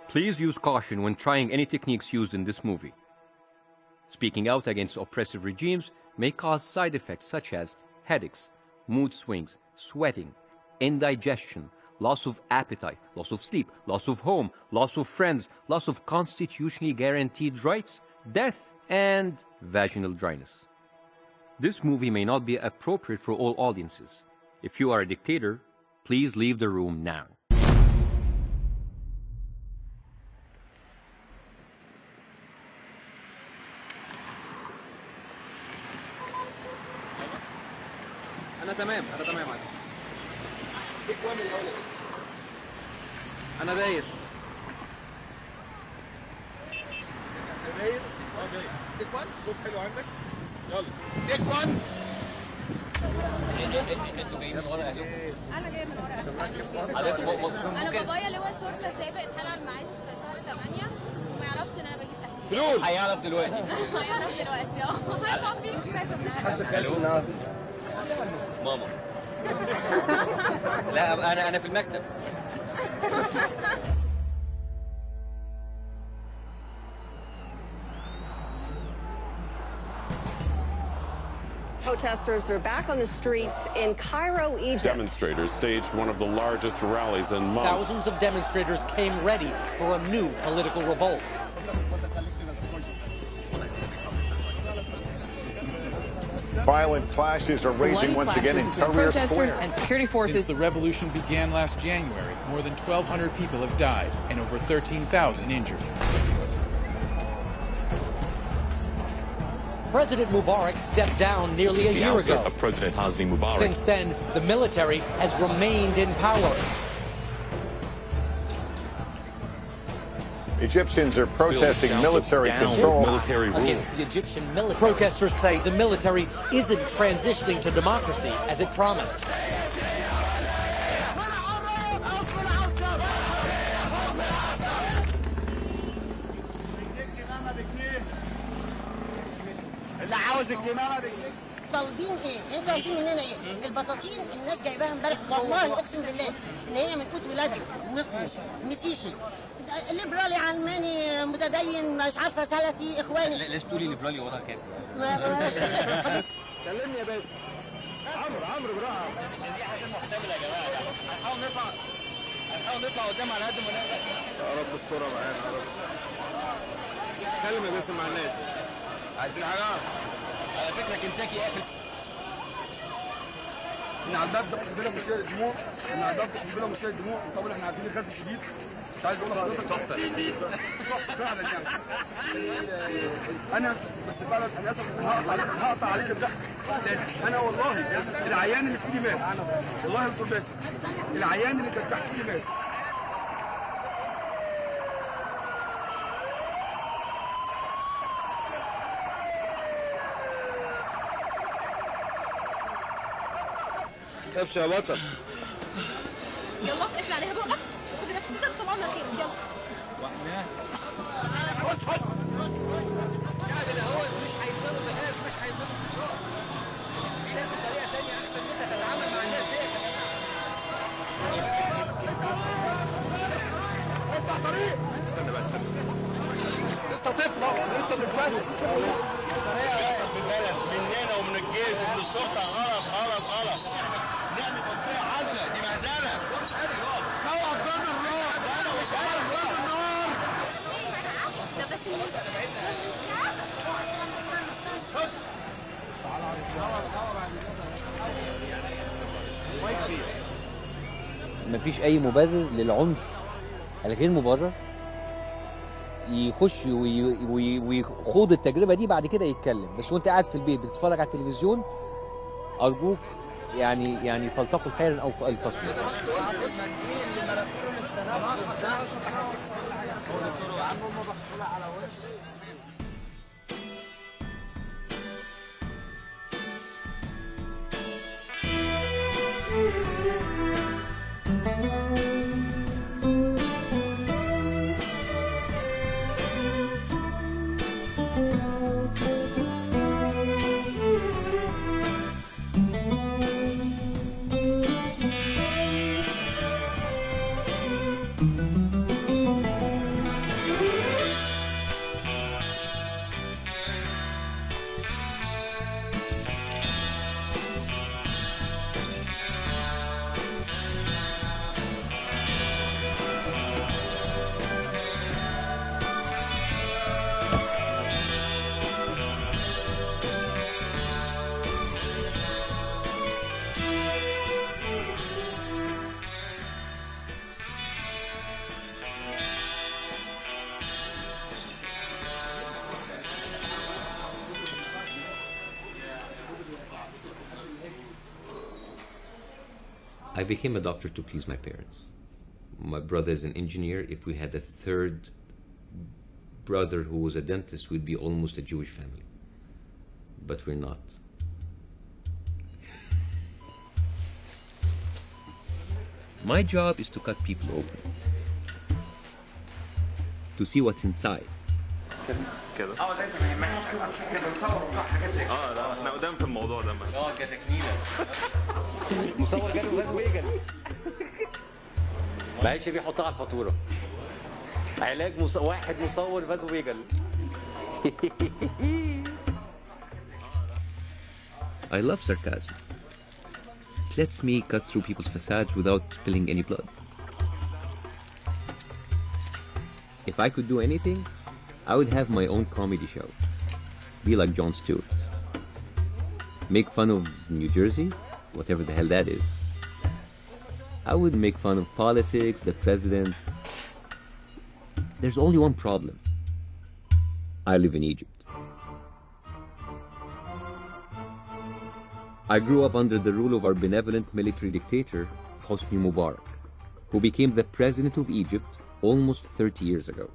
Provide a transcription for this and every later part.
Please use caution when trying any techniques used in this movie. Speaking out against oppressive regimes may cause side effects such as headaches, mood swings, sweating, indigestion, loss of appetite, loss of sleep, loss of home, loss of friends, loss of constitutionally guaranteed rights, death, and vaginal dryness. This movie may not be appropriate for all audiences. If you are a dictator, please leave the room now. أنا تمام عادي. ديك وين من الأول؟ أنا داير. ديك وين؟ صوت حلو عندك؟ يلا. ديك وين؟ انتوا جايين من ورا اهلكم؟ انا جايه من ورا اهلي. انا بابايا لواء شرطه سابق اتحلق المعاش في شهر 8 وما يعرفش ان انا بجيب تحديد. فلوس هيعرف دلوقتي. هيعرف دلوقتي مفيش حد خالو. ماما. لا انا في المكتب. Protesters are back on the streets in Cairo, Egypt. Demonstrators staged one of the largest rallies in months. Thousands of demonstrators came ready for a new political revolt. Violent clashes are raging once again in Tahrir Square. And security forces. Since the revolution began last January, more than 1,200 people have died and over 13,000 injured. President Mubarak stepped down nearly a year ago. Of President Hosni Mubarak. Since then, the military has remained in power. Egyptians are protesting military control Against the Egyptian military. Protesters say the military isn't transitioning to democracy as it promised. طالبين ايه؟ انتوا عايزين مننا ايه؟ البطاطين الناس جايباها امبارح والله اقسم بالله ان هي من قوت ولادي مصري مسيحي ليبرالي علماني متدين مش عارفه سلفي اخواني. ليش تقولي ليبرالي وراها كافر؟ كلمني يا باسم. عمرو براحه. دي حاجه محتمله يا جماعه. هنحاول نطلع قدام على قد ما نقدر. يا رب الصوره معانا يا رب. اتكلم يا باسم مع الناس. عايزين حاجه؟ على فكره كنتاكي قافل. ان على الباب ده قنبله مشيله للدموع، ان على الباب ده قنبله مشيله للدموع، وطبعا احنا عارفين الغاز الجديد مش عايز اقول لحضرتك تحفه فعلا يعني. انا بس فعلا انا اسف هقطع عليك الضحك لان انا والله العيان اللي في ايدي مات والله يا دكتور باسم العيان اللي كان تحت ايدي مات. تخافش يا بطل. يلا اقفل عليها بقك خد نفسك طلعنا خير يلا. حس يعني هو مش هيفضلوا بهاز مش هيفضلوا بشار. في ناس بطريقه ثانيه احسن منها تتعامل مع الناس ديت يا جماعه. افتح طريق. استنى بس لسه طفله لسه بتفهم. طريقه بيحصل في البلد مننا ومن الجيش ومن الشرطه غلط. نعمل تصفيه عزله دي مهزله. هو مش قادر يقف. اوقف ضرب النار. انا مش قادر ضرب النار. ده بس انا بعدنا. مفيش اي مبرر للعنف الغير مبرر يخش ويخوض التجربه دي بعد كده يتكلم. بس وانت قاعد في البيت بتتفرج على التلفزيون ارجوك يعني فلتقل خيرا او فلتصمت. I became a doctor to please my parents. My brother is an engineer. If we had a third brother who was a dentist, we'd be almost a Jewish family. But we're not. My job is to cut people open, to see what's inside. كده لا احنا قدام في الموضوع ده كتكميله. مصور جاله غاز ويجل. معلش بيحطها على الفاتوره. علاج واحد مصور غاز ويجل. I love sarcasm. It lets me cut through people's facades without spilling any blood. If I could do anything, I would have my own comedy show. Be like Jon Stewart. Make fun of New Jersey, whatever the hell that is. I would make fun of politics, the president. There's only one problem. I live in Egypt. I grew up under the rule of our benevolent military dictator, Hosni Mubarak, who became the president of Egypt almost 30 years ago.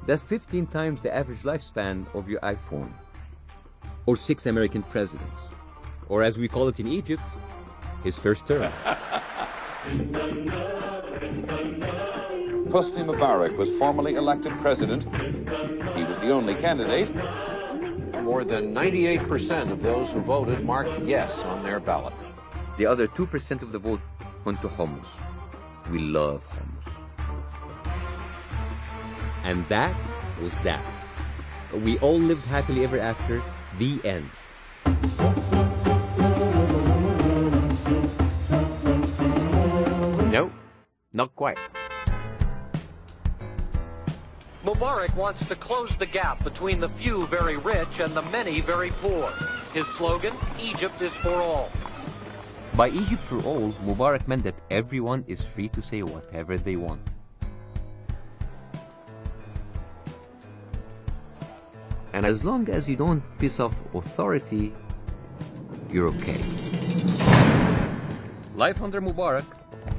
That's 15 times the average lifespan of your iPhone, or 6 American presidents, or as we call it in Egypt, his first term. Hosni Mubarak was formally elected president. He was the only candidate. More than 98% of those who voted marked yes on their ballot. The other 2% of the vote went to hummus. We love hummus. And that was that. We all lived happily ever after. The end. No, not quite. Mubarak wants to close the gap between the few very rich and the many very poor. His slogan, Egypt is for all. By Egypt for all, Mubarak meant that everyone is free to say whatever they want. And as long as you don't piss off authority, you're okay. Life under Mubarak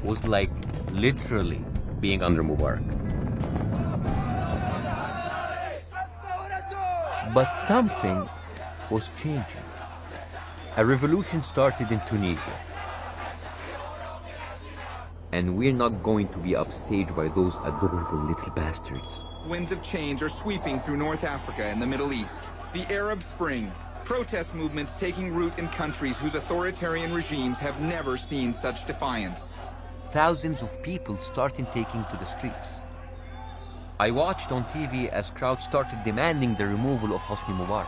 was like literally being under Mubarak. But something was changing. A revolution started in Tunisia. And we're not going to be upstaged by those adorable little bastards. Winds of change are sweeping through North Africa and the Middle East. The Arab Spring, protest movements taking root in countries whose authoritarian regimes have never seen such defiance. Thousands of people started taking to the streets. I watched on TV as crowds started demanding the removal of Hosni Mubarak.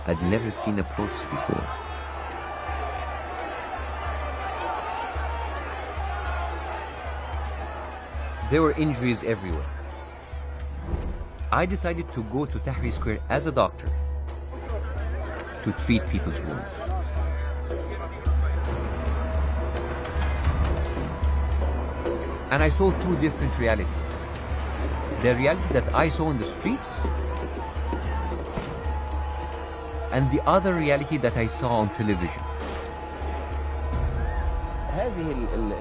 I'd never seen a protest before. There were injuries everywhere. I decided to go to Tahrir Square as a doctor to treat people's wounds. And I saw two different realities. The reality that I saw in the streets and the other reality that I saw on television. هذه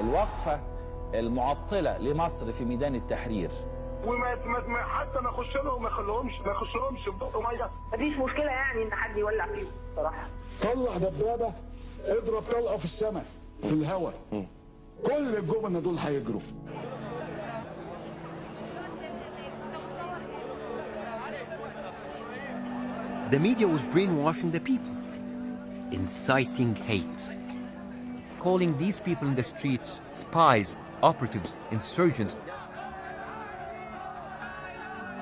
الوقفة المعطلة لمصر في ميدان التحرير. حتى ما اخشلهمش ببقوا ميه. مفيش مشكلة يعني ان حد يولع فيه بصراحة. طلع دبابة اضرب طلقة في السماء في الهواء. كل الجبنة دول هيجروا. The media was brainwashing the people, inciting hate, calling these people in the streets spies, operatives, insurgents.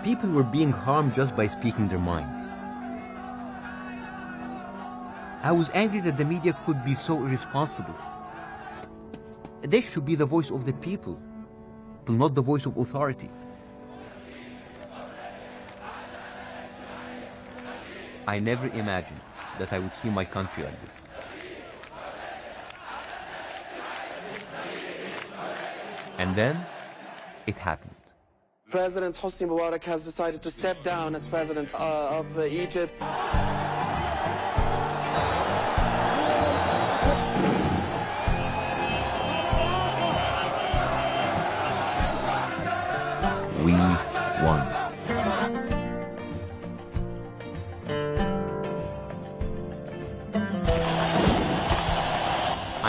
People were being harmed just by speaking their minds. I was angry that the media could be so irresponsible. They should be the voice of the people, but not the voice of authority. I never imagined that I would see my country like this. And then, it happened. President Hosni Mubarak has decided to step down as president of Egypt. We won.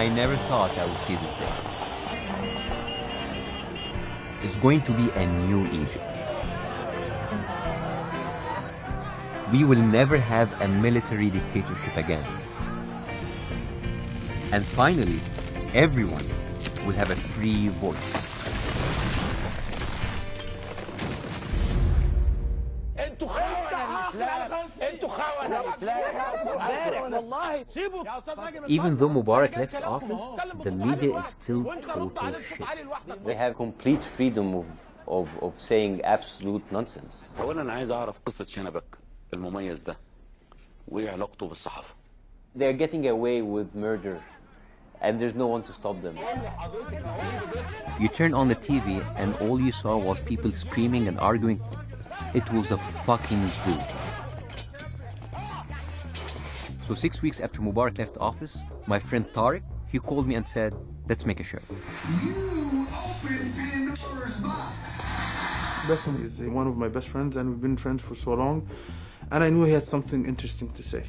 I never thought I would see this day. It's going to be a new Egypt. We will never have a military dictatorship again. And finally, everyone will have a free voice. Even though Mubarak left office, the media is still total shit. They have complete freedom of saying absolute nonsense. أولاً أنا عايز أعرف قصة شنبك المميز ده وإيه علاقته بالصحافة. They're getting away with murder, and there's no one to stop them. You turn on the TV, and all you saw was people screaming and arguing. It was a fucking zoo. So 6 weeks after Mubarak left office, my friend Tariq, he called me and said, let's make a show. Bassem is one of my best friends, and we've been friends for so long, and I knew he had something interesting to say.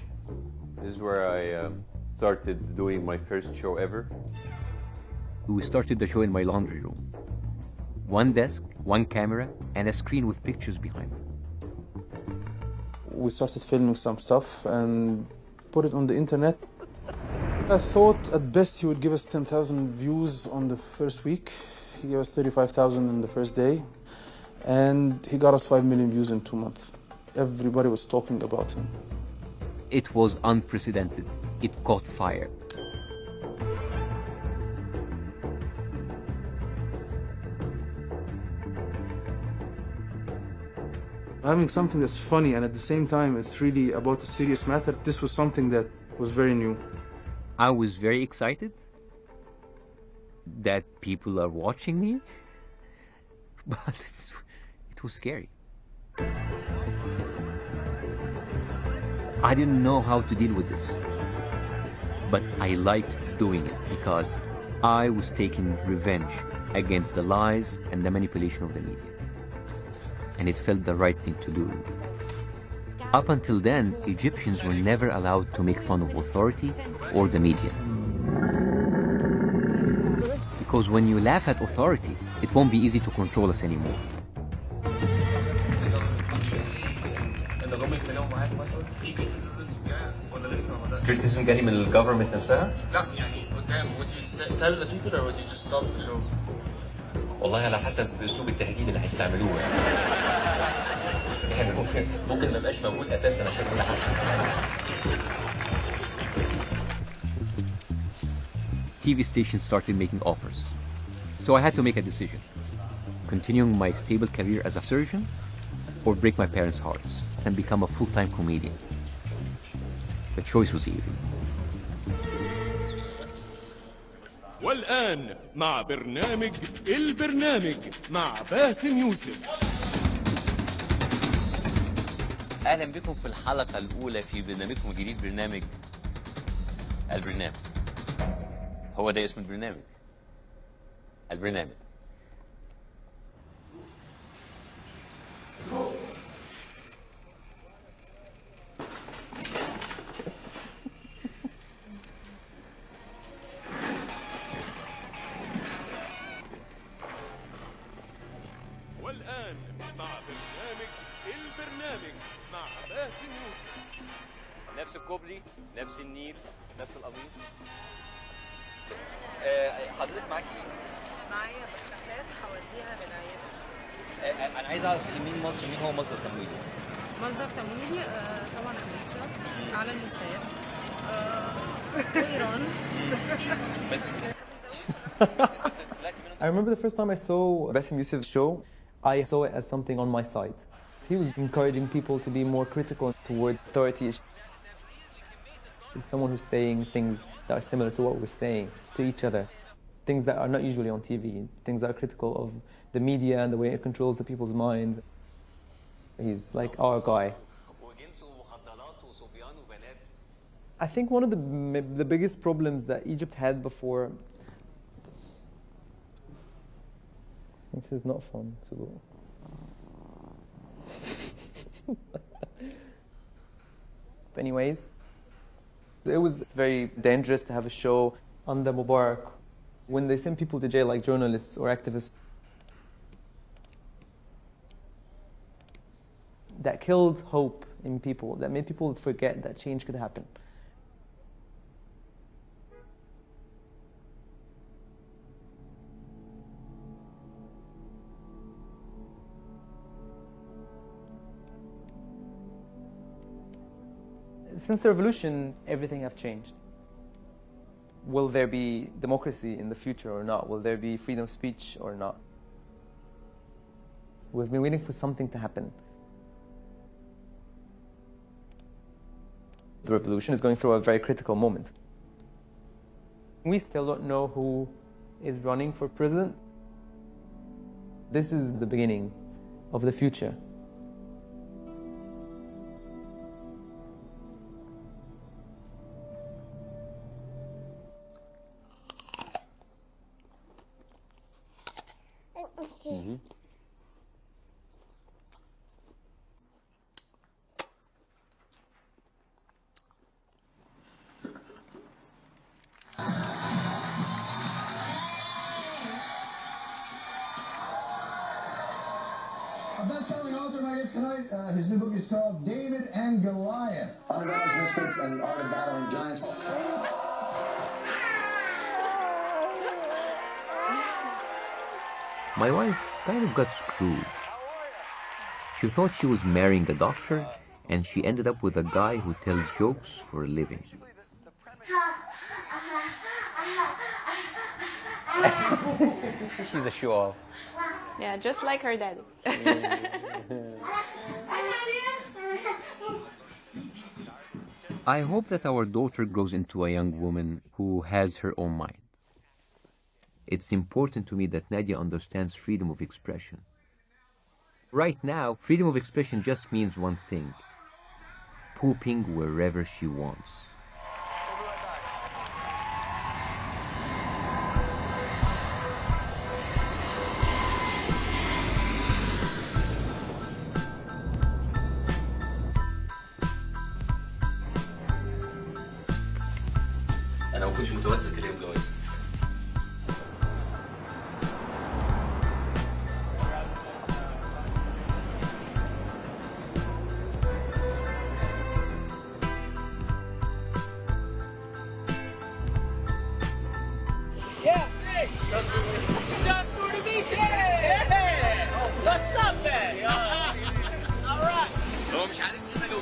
This is where I started doing my first show ever. We started the show in my laundry room. One desk, one camera, and a screen with pictures behind it. We started filming some stuff and put it on the internet. I thought at best he would give us 10,000 views on the first week. He gave us 35,000 in the first day, and he got us 5 million views in 2 months. Everybody was talking about him. It was unprecedented. It caught fire. Having something that's funny and at the same time it's really about a serious matter, this was something that was very new. I was very excited that people are watching me, but it was scary. I didn't know how to deal with this, but I liked doing it because I was taking revenge against the lies and the manipulation of the media. And it felt the right thing to do. Up until then, Egyptians were never allowed to make fun of authority or the media. Because when you laugh at authority, it won't be easy to control us anymore. Criticism جاي من الجفرمنت نفسها؟ لا يعني قدام would you tell the people or would you just stop the show؟ والله على حسب اسلوب التهديد اللي هيستعملوه يعني ممكن ما يبقاش موجود اساسا عشان كل حاجه. TV stations started making offers, so I had to make a decision: continuing my stable career as a surgeon, or break my parents' hearts and become a full-time comedian. The choice was easy. والآن مع برنامج البرنامج مع باسم يوسف. أهلا بكم في الحلقة الأولى في برنامجكم الجديد برنامج البرنامج. هو ده اسم البرنامج، البرنامج. والآن مع برنامج البرنامج مع باسم يوسف. نفس الكوبري، نفس النيل، نفس القميص. حضرتك معاك ايه؟ معايا بكاسات هوديها للعيادة. أنا عايز أعرف مين هو مصدر تمويلي؟ مصدر تمويلي طبعا أمريكا، أعلى المستويات، وإيران. بس I remember the first time I saw Bassem Youssef's show, I saw it as something on my side. He was encouraging people to be more critical toward authority. It's someone who's saying things that are similar to what we're saying to each other, things that are not usually on TV, things that are critical of the media and the way it controls the people's minds. He's like our guy. I think one of the biggest problems that Egypt had before. This is not fun. Anyways, it was very dangerous to have a show under Mubarak when they send people to jail like journalists or activists. That killed hope in people, that made people forget that change could happen. Since the revolution, everything has changed. Will there be democracy in the future or not? Will there be freedom of speech or not? We've been waiting for something to happen. The revolution is going through a very critical moment. We still don't know who is running for president. This is the beginning of the future. A best-selling author, my guest tonight, his new book is called David and Goliath. Underdogs, Misfits, and the Art of Battling Giants. My wife kind of got screwed. She thought she was marrying a doctor, and she ended up with a guy who tells jokes for a living. She's a show-off. Yeah, just like her daddy. I hope that our daughter grows into a young woman who has her own mind. It's important to me that Nadia understands freedom of expression. Right now, freedom of expression just means one thing: pooping wherever she wants. انا ما كنتش متوتر كده يوم جوازي. Yeah, hey! Just for the meeting! Hey! What's up, man? All right. هو مش عارف انا لو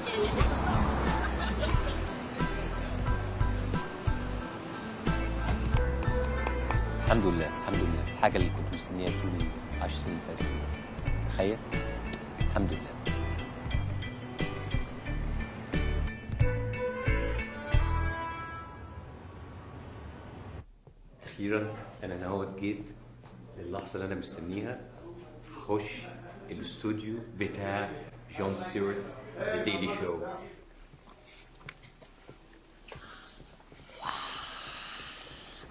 الحمد لله الحمد لله، الحاجة اللي كنت مستنيها طول 10 سنين فاتت. تخيل، الحمد لله. أخيرا أنا نهوت جيت للحظة اللي أنا مستنيها. هخش الاستوديو بتاع جون ستيوارت The Daily Show.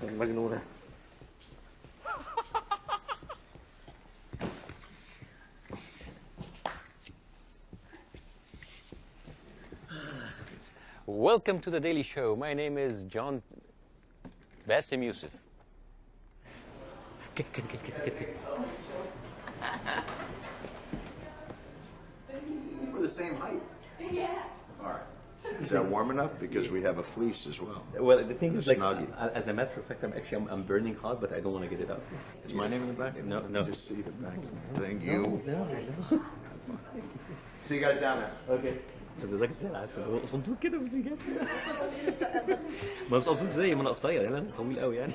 مجنونة. Welcome to The Daily Show. My name is John Bassem Youssef. We're the same height. Yeah. All right. Is that warm enough? Because we have a fleece as well. Well, the thing is, like, Snuggie. as a matter of fact, I'm burning hot, but I don't want to get it out. Is my name in the back? No, no. Just see the back. Thank you. No. See you guys down there. Okay. حضرتك زي العسل، صندوق كده بس جات ما صندوق زي ما انا قصير يعني، انا طويل قوي يعني.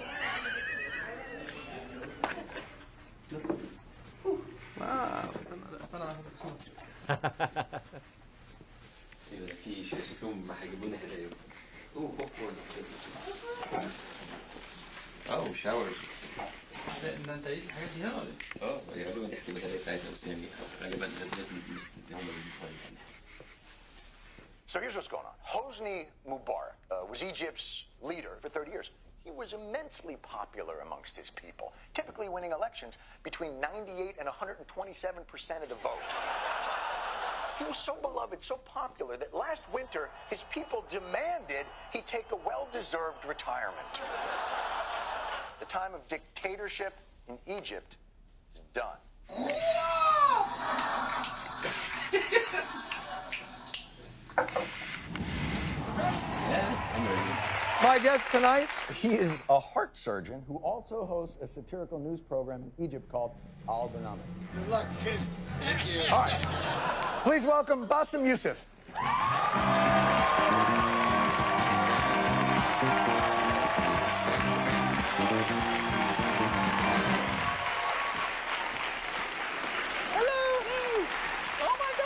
في شكلهم هيجيبوا لنا هدايا. اوه بوب كورن. اوه شاور. ده انت لقيت الحاجات دي هنا ولا ايه؟ غالبا دي هتبقى الهدايا بتاعتنا بس يعني غالبا لازم هم اللي So here's what's going on. Hosni Mubarak was Egypt's leader for 30 years. He was immensely popular amongst his people, typically winning elections between 98 and 127% of the vote. He was so beloved, so popular, that last winter his people demanded he take a well-deserved retirement. The time of dictatorship in Egypt is done. My guest tonight, he is a heart surgeon who also hosts a satirical news program in Egypt called Al Barnameh. Good luck, kid. Thank you. All right. Please welcome Bassem Youssef.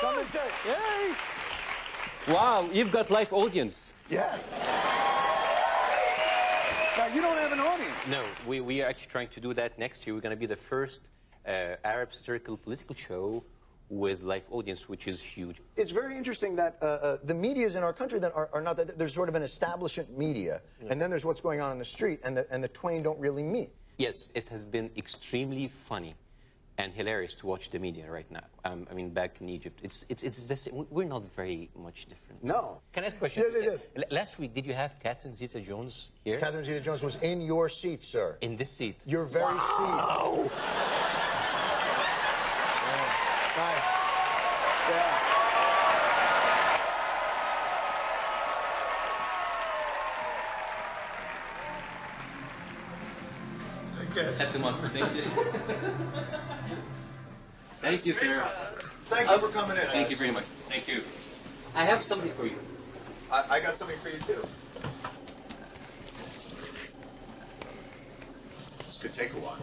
Come and say. Yay! Wow, you've got live audience. Yes. Now, you don't have an audience. No, we are actually trying to do that next year. We're going to be the first Arab satirical political show with live audience, which is huge. It's very interesting that the medias in our country that are not that there's sort of an establishment media, and then there's what's going on in the street, and the twain don't really meet. Yes, it has been extremely funny and hilarious to watch the media right now. I mean, back in Egypt, it's this, we're not very much different. No. Can I ask a question? Yes. Last week, did you have Catherine Zeta-Jones here? Catherine Zeta-Jones was in your seat, sir. In this seat? Your very seat. Oh. Nice. Yeah. At the moment. Thank you. Thank you, sir. Thank you for coming in. Thank you very much. Thank you. I have something for you. I got something for you, too. This could take a while.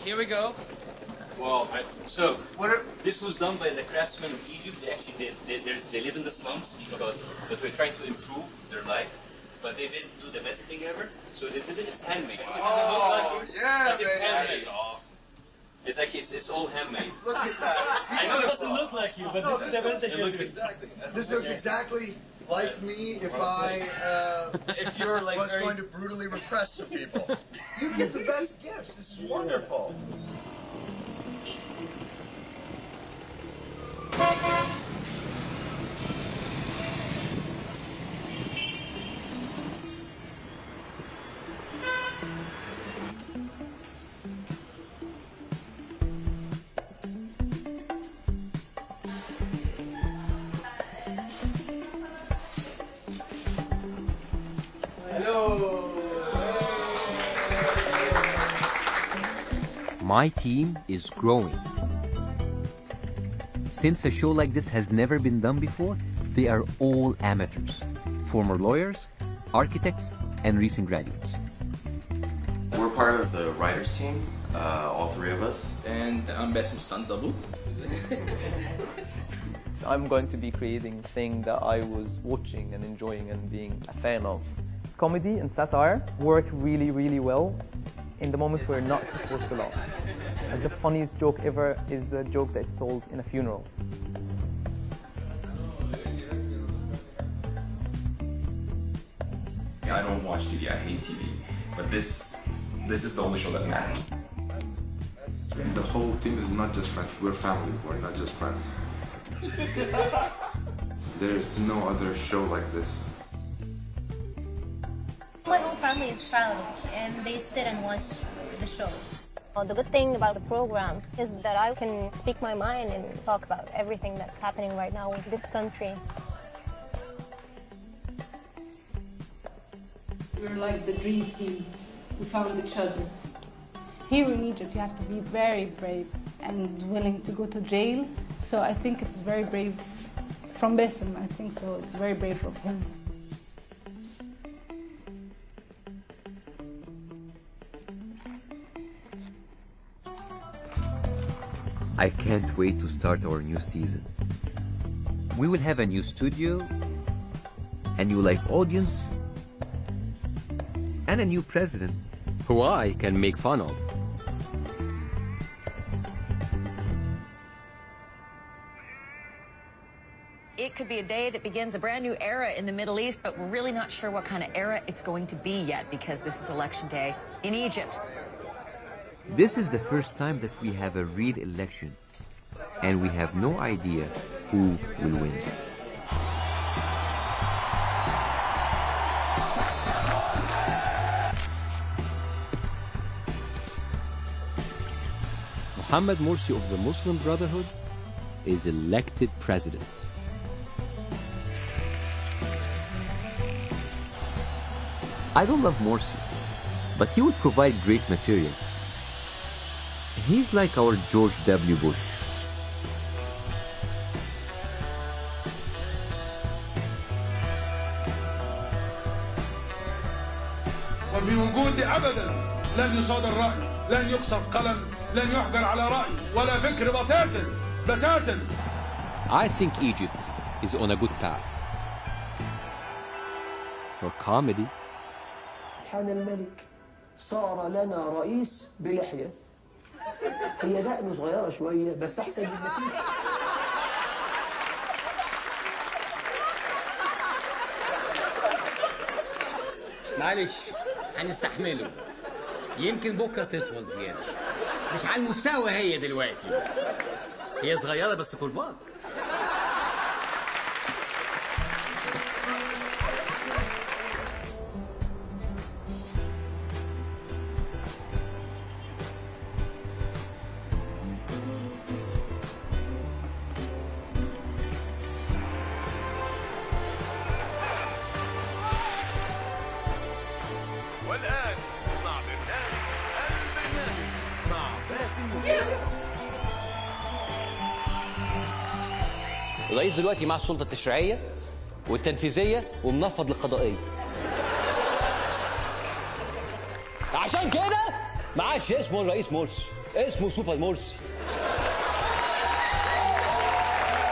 Here we go. Well, so this was done by the craftsmen of Egypt. They actually they live in the slums, but we're trying to improve their life. But they didn't do the best thing ever, so they did it. It's handmade. Yeah, it's handmade. Awesome. It's actually it's all handmade. Look at that. I know it doesn't look like you, but No, this is the best thing. It looks exactly. This looks exactly like me if I if you're like was going to brutally repress some people. You give the best gifts. This is wonderful. My team is growing. Since a show like this has never been done before, they are all amateurs, former lawyers, architects, and recent graduates. We're part of the writers team, all three of us. And I'm Bassem stunt double. I'm going to be creating a thing that I was watching and enjoying and being a fan of. Comedy and satire work really, really well in the moment we're not supposed to laugh. Like the funniest joke ever is the joke that's told in a funeral. I don't watch TV, I hate TV. But this is the only show that matters. The whole team is not just friends, we're family, we're not just friends. There's no other show like this. My whole family is proud and they sit and watch the show. The good thing about the program is that I can speak my mind and talk about everything that's happening right now with this country. We're like the dream team. We found each other. Here in Egypt, you have to be very brave and willing to go to jail. So I think it's very brave from Bassem. I think so. It's very brave of him. I can't wait to start our new season. We will have a new studio, a new live audience, and a new president who I can make fun of. It could be a day that begins a brand new era in the Middle East, but we're really not sure what kind of era it's going to be yet because this is election day in Egypt. This is the first time that we have a real election, and we have no idea who will win. Mohammed Morsi of the Muslim Brotherhood is elected president. I don't love Morsi, but he will provide great material. He's like our George W. Bush. وبوجودي أبدا لن يصادر رأي، لن يقصف قلم، لن يحجر على رأي ولا فكر بتاتا. I think Egypt is on a good path. For comedy, حان الملك صار لنا رئيس بلحية. هي دقنه صغيرة شوية بس أحسن من مفيش. معلش هنستحمله. يمكن بكرة تطول زيادة. مش على المستوى هي دلوقتي. هي صغيرة بس كرباج. والآن مع برنامج البرنامج مع باسم. الرئيس دلوقتي مع السلطة التشريعية والتنفيذية ومنفض للقضائية. عشان كده ما عادش اسمه الرئيس مرسي، اسمه سوبر مرسي.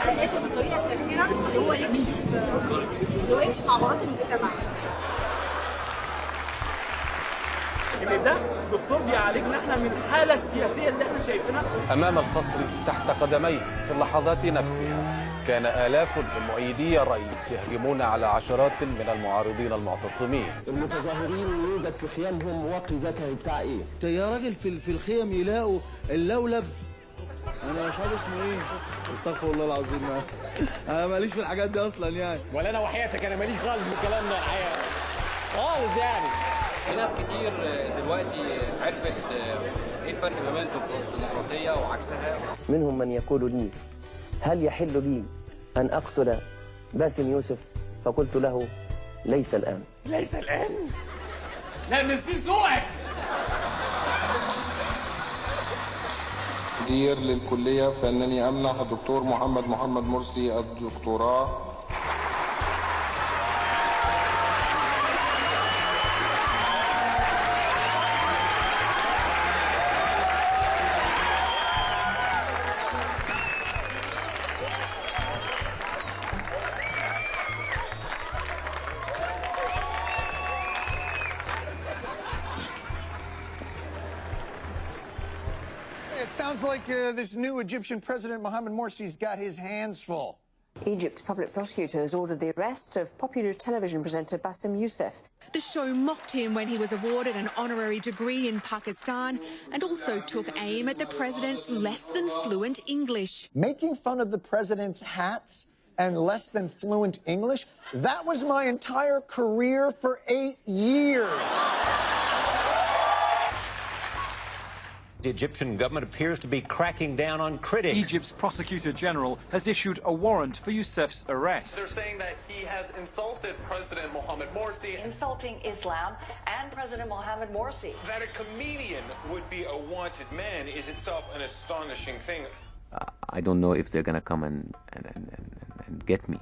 لقيته بطريقه ساخره اللي هو يكشف عورات المجتمع. ان ده دكتور بيعالجنا احنا من الحاله السياسيه اللي احنا شايفينها. امام القصر تحت قدميه في اللحظات نفسها كان آلاف من مؤيدي الرئيس يهجمون على عشرات من المعارضين المعتصمين. المتظاهرين يوجد في خيامهم وقي بتاع ايه؟ يا راجل في الخيم يلاقوا اللولب. انا مش عارف اسمه ايه. استغفر الله العظيم. انا ماليش في الحاجات دي اصلا يعني. ولا انا وحياتك انا ماليش خالص بالكلام ده الحقيقه. خالص يعني. في ناس كتير دلوقتي عرفت ايه الفرق ما بين الديمقراطيه وعكسها. منهم من يقول لي هل يحل لي أن أقتل باسم يوسف؟ فقلت له ليس الآن. ليس الآن؟ لا ميرسي ذوقك. مدير للكلية فإنني أمنح الدكتور محمد مرسي الدكتوراه. It sounds like this new Egyptian president, Mohammed Morsi's got his hands full. Egypt's public prosecutors ordered the arrest of popular television presenter Bassem Youssef. The show mocked him when he was awarded an honorary degree in Pakistan and also took aim at the president's less than fluent English. Making fun of the president's hats and less than fluent English, that was my entire career for 8 years. The Egyptian government appears to be cracking down on critics. Egypt's Prosecutor General has issued a warrant for Youssef's arrest. They're saying that he has insulted President Mohammed Morsi. Insulting Islam and President Mohammed Morsi. That a comedian would be a wanted man is itself an astonishing thing. I don't know if they're gonna come and get me.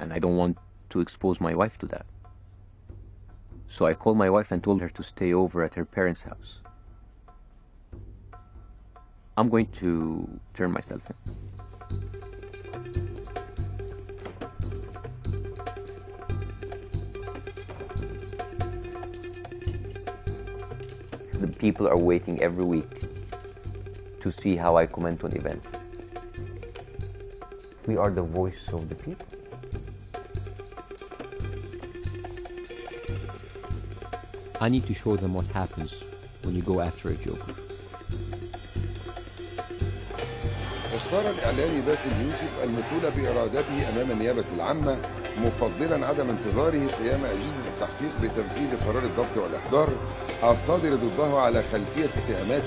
And I don't want to expose my wife to that. So I called my wife and told her to stay over at her parents' house. I'm going to turn myself in. The people are waiting every week to see how I comment on events. We are the voice of the people. I need to show them what happens when you go after a joker. اختار الإعلامي باسم يوسف المثول بإرادته أمام النيابة العامة، مفضلا عدم انتظاره قيام أجهزة التحقيق بتنفيذ قرار الضبط والإحضار الصادر ضده على خلفية اتهامات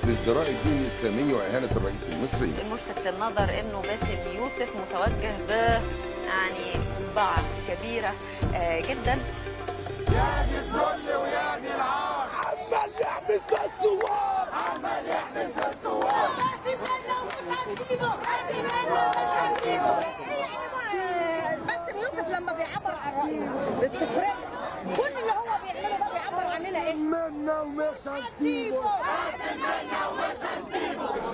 بازدراء الدين الإسلامي وإهانة الرئيس المصري. الملفت للنظر إنه باسم يوسف متوجه يعني قبعة كبيرة جدا. يعني الذل ويعني العار، عمال يحبس في الثوار، عمال يحبس في الثوار. باسم منا ومش هنسيبه، باسم منا ومش هنسيبه. باسم يوسف لما بيعبر عن رأيه باستفراغ، كل اللي هو بيعمله ده بيعبر عننا ايه؟ منا ومش هنسيبه، باسم منا ومش هنسيبه.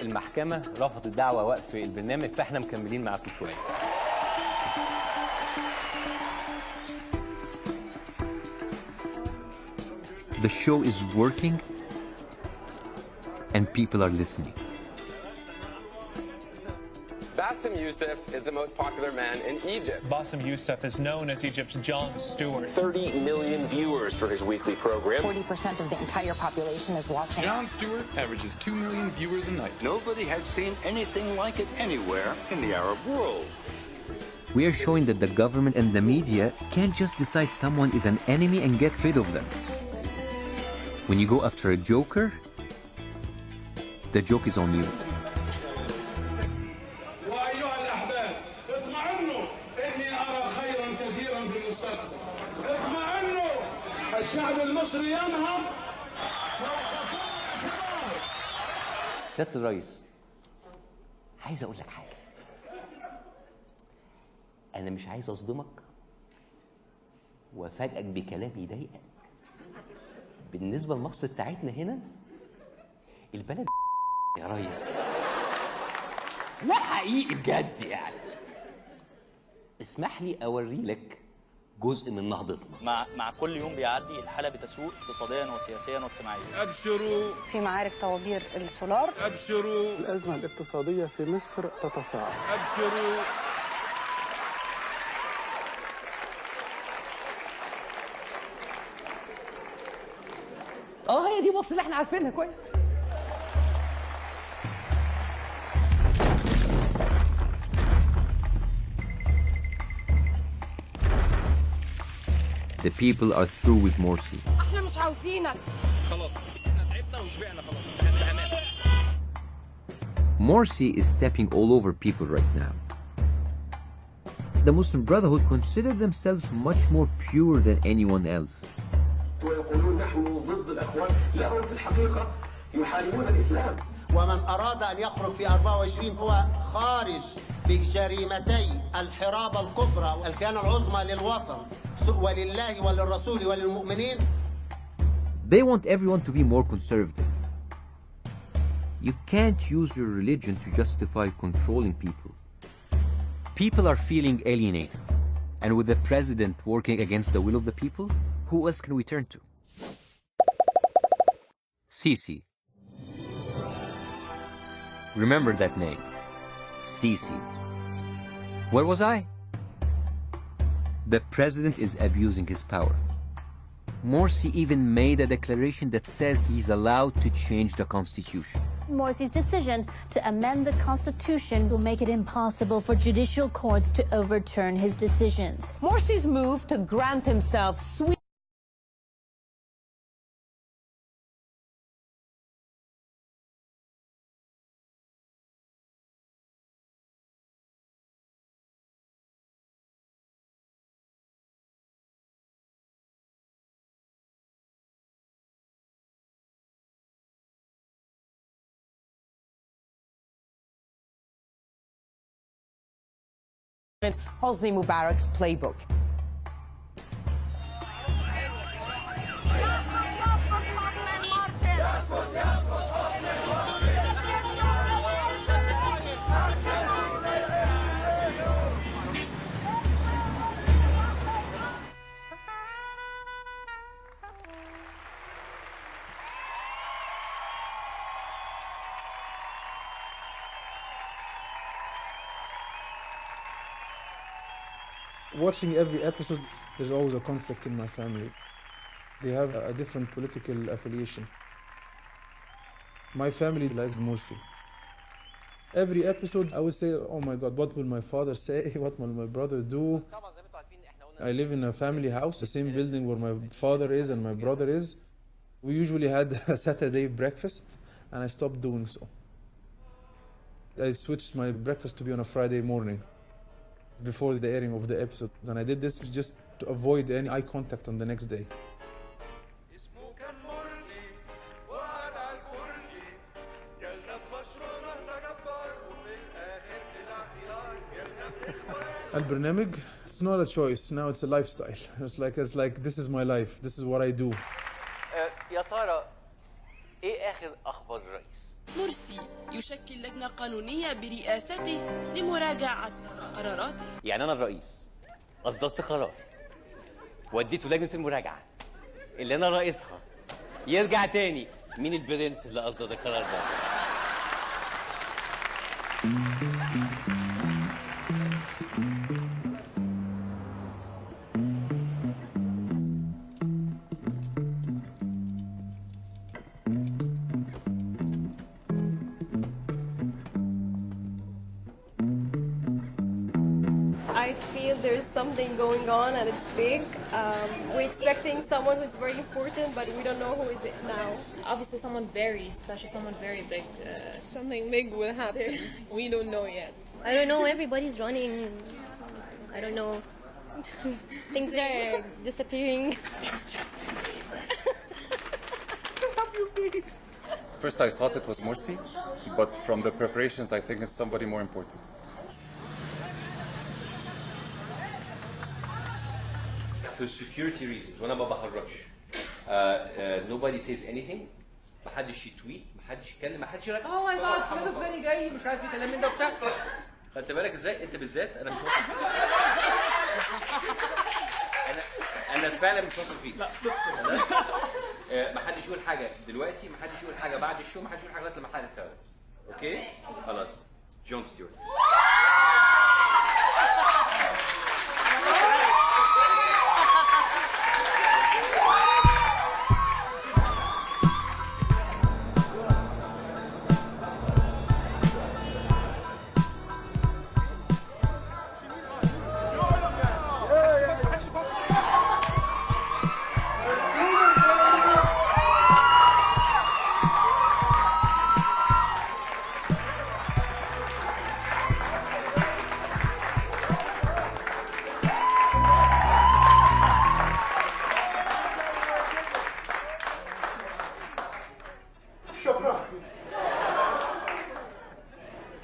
المحكمة رفضت دعوى وقف البرنامج، فاحنا مكملين معاكم شوية. The show is working and people are listening. Bassem Youssef is the most popular man in Egypt. Bassem Youssef is known as Egypt's Jon Stewart. 30 million viewers for his weekly program. 40% of the entire population is watching. Jon Stewart averages 2 million viewers a night. Nobody has seen anything like it anywhere in the Arab world. We are showing that the government and the media can't just decide someone is an enemy and get rid of them. When you go after a joker, the joke is on you. الشعب المصري ينهض. سيادة الرئيس، عايز اقول لك حاجة. انا مش عايز اصدمك وافاجئك بكلام يضايقك. بالنسبة لمصر بتاعتنا هنا البلد يا ريس. لا حقيقي بجد يعني. اسمح لي اوري لك جزء من نهضتنا. مع كل يوم بيعدي الحالة بتسوء اقتصاديا وسياسيا واجتماعيا. أبشروا. في معارك طوابير السولار. أبشروا. الأزمة الاقتصادية في مصر تتصاعد. أبشروا. هي دي مصر اللي احنا عارفينها كويس. The people are through with Morsi. احنا مش عاوزينك. خلاص احنا تعبنا وشبعنا خلاص. Morsi is stepping all over people right now. The Muslim Brotherhood consider themselves much more pure than anyone else. ويقولون نحن ضد الأخوان، لا هم في الحقيقة يحاربون الإسلام. ومن أراد أن يخرج في 24 هو خارج بجريمتي الحرابة الكبرى والخيانة العظمى للوطن ولله وللرسول وللمؤمنين. They want everyone to be more conservative. You can't use your religion to justify controlling people. People are feeling alienated. And with the president working against the will of the people, who else can we turn to? Sisi. Remember that name. Sisi. Where was I? The president is abusing his power. Morsi even made a declaration that says he's allowed to change the constitution. Morsi's decision to amend the constitution will make it impossible for judicial courts to overturn his decisions. Morsi's move to grant himself sweet Hosni Mubarak's playbook. Watching every episode, there's always a conflict in my family. They have a different political affiliation. My family likes Morsi. Every episode, I would say, oh my God, what will my father say? What will my brother do? I live in a family house, the same building where my father is and my brother is. We usually had a Saturday breakfast, and I stopped doing so. I switched my breakfast to be on a Friday morning, before the airing of the episode. And I did this just to avoid any eye contact on the next day. البرنامج, it's not a choice, now it's a lifestyle. It's like this is my life, this is what I do. يا ترى ايه اخر اخبار الرئيس؟ مرسي يشكل لجنة قانونية برئاسته لمراجعة قراراته. يعني أنا الرئيس أصدرت قرار وديته لجنة المراجعة اللي أنا رئيسها يرجع تاني. مين البرنس اللي أصدر القرار ده؟ I feel there's something going on and it's big. We're expecting someone who's very important, but we don't know who is it now. Obviously someone very special, someone very big. Something big will happen. We don't know yet. I don't know, everybody's running. I don't know. Things are disappearing. It's just First I thought it was Morsi, but from the preparations I think it's somebody more important. For security reasons وانا ما بخرجش. Nobody says anything. محدش يتويت، محدش يتكلم، محدش يقول لك اوه ماي جاد فلان فلاني جاي مش عارف الكلام من ده وبتاع. خدت بالك ازاي؟ انت بالذات انا مش واثق انا فعلا مش واثق فيك. لا صفر. محدش يقول حاجه دلوقتي، محدش يقول حاجه بعد الشو، محدش يقول حاجه لغايه لما الحلقه تتعرض. اوكي؟ خلاص. جون ستيوارت.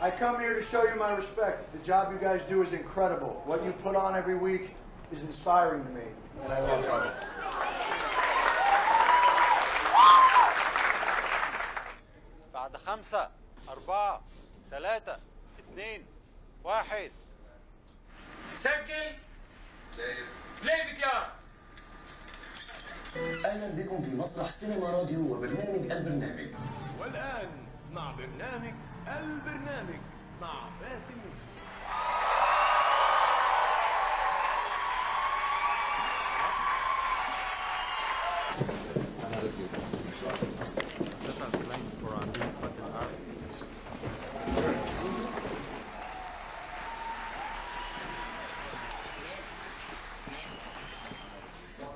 I come here to show you my respect. The job you guys do is incredible. What you put on every week is inspiring to me, and I love it. بعد 5 4 3 2 1 سجل بلاي فيديو. اهلا بكم في مسرح سينما راديو وبرنامج البرنامج. والان مع برنامج البرنامج مع باسم يوسف.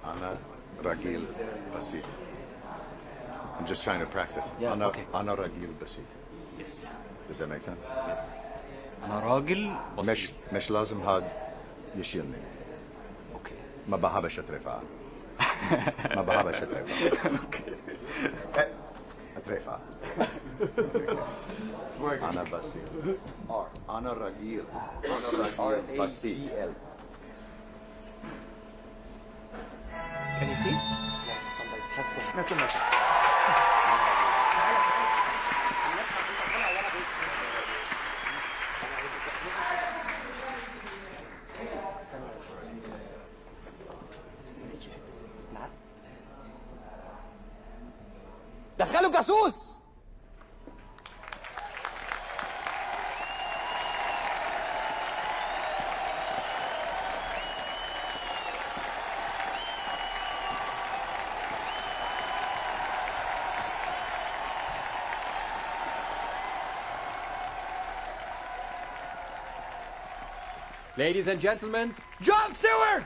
أنا راجل بسيط. I'm just trying to practice. أنا راجل بسيط. Yes. Does that make sense? Yes. أنا راجل بسيط. مش لازم هاد يشيلني. أوكي. ما بحبش أترفع. ما بحبش أترفع. أوكي. أترفع. Ana Bassem. Ana Ragil. Ana Ragil. Bassem. Can you see? دخلوا جاسوس. Ladies and gentlemen, Jon Stewart!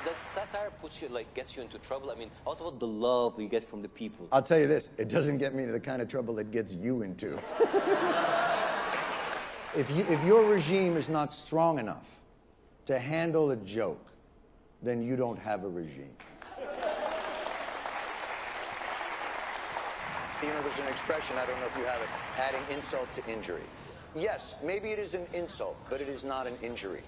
Does satire gets you into trouble? I mean, what about the love you get from the people? I'll tell you this, it doesn't get me into the kind of trouble it gets you into. If your regime is not strong enough to handle a joke, then you don't have a regime. You know, there's an expression, I don't know if you have it, adding insult to injury. Yes, maybe it is an insult, but it is not an injury.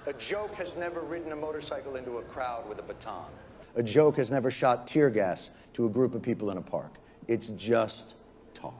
A joke has never ridden a motorcycle into a crowd with a baton. A joke has never shot tear gas to a group of people in a park. It's just talk.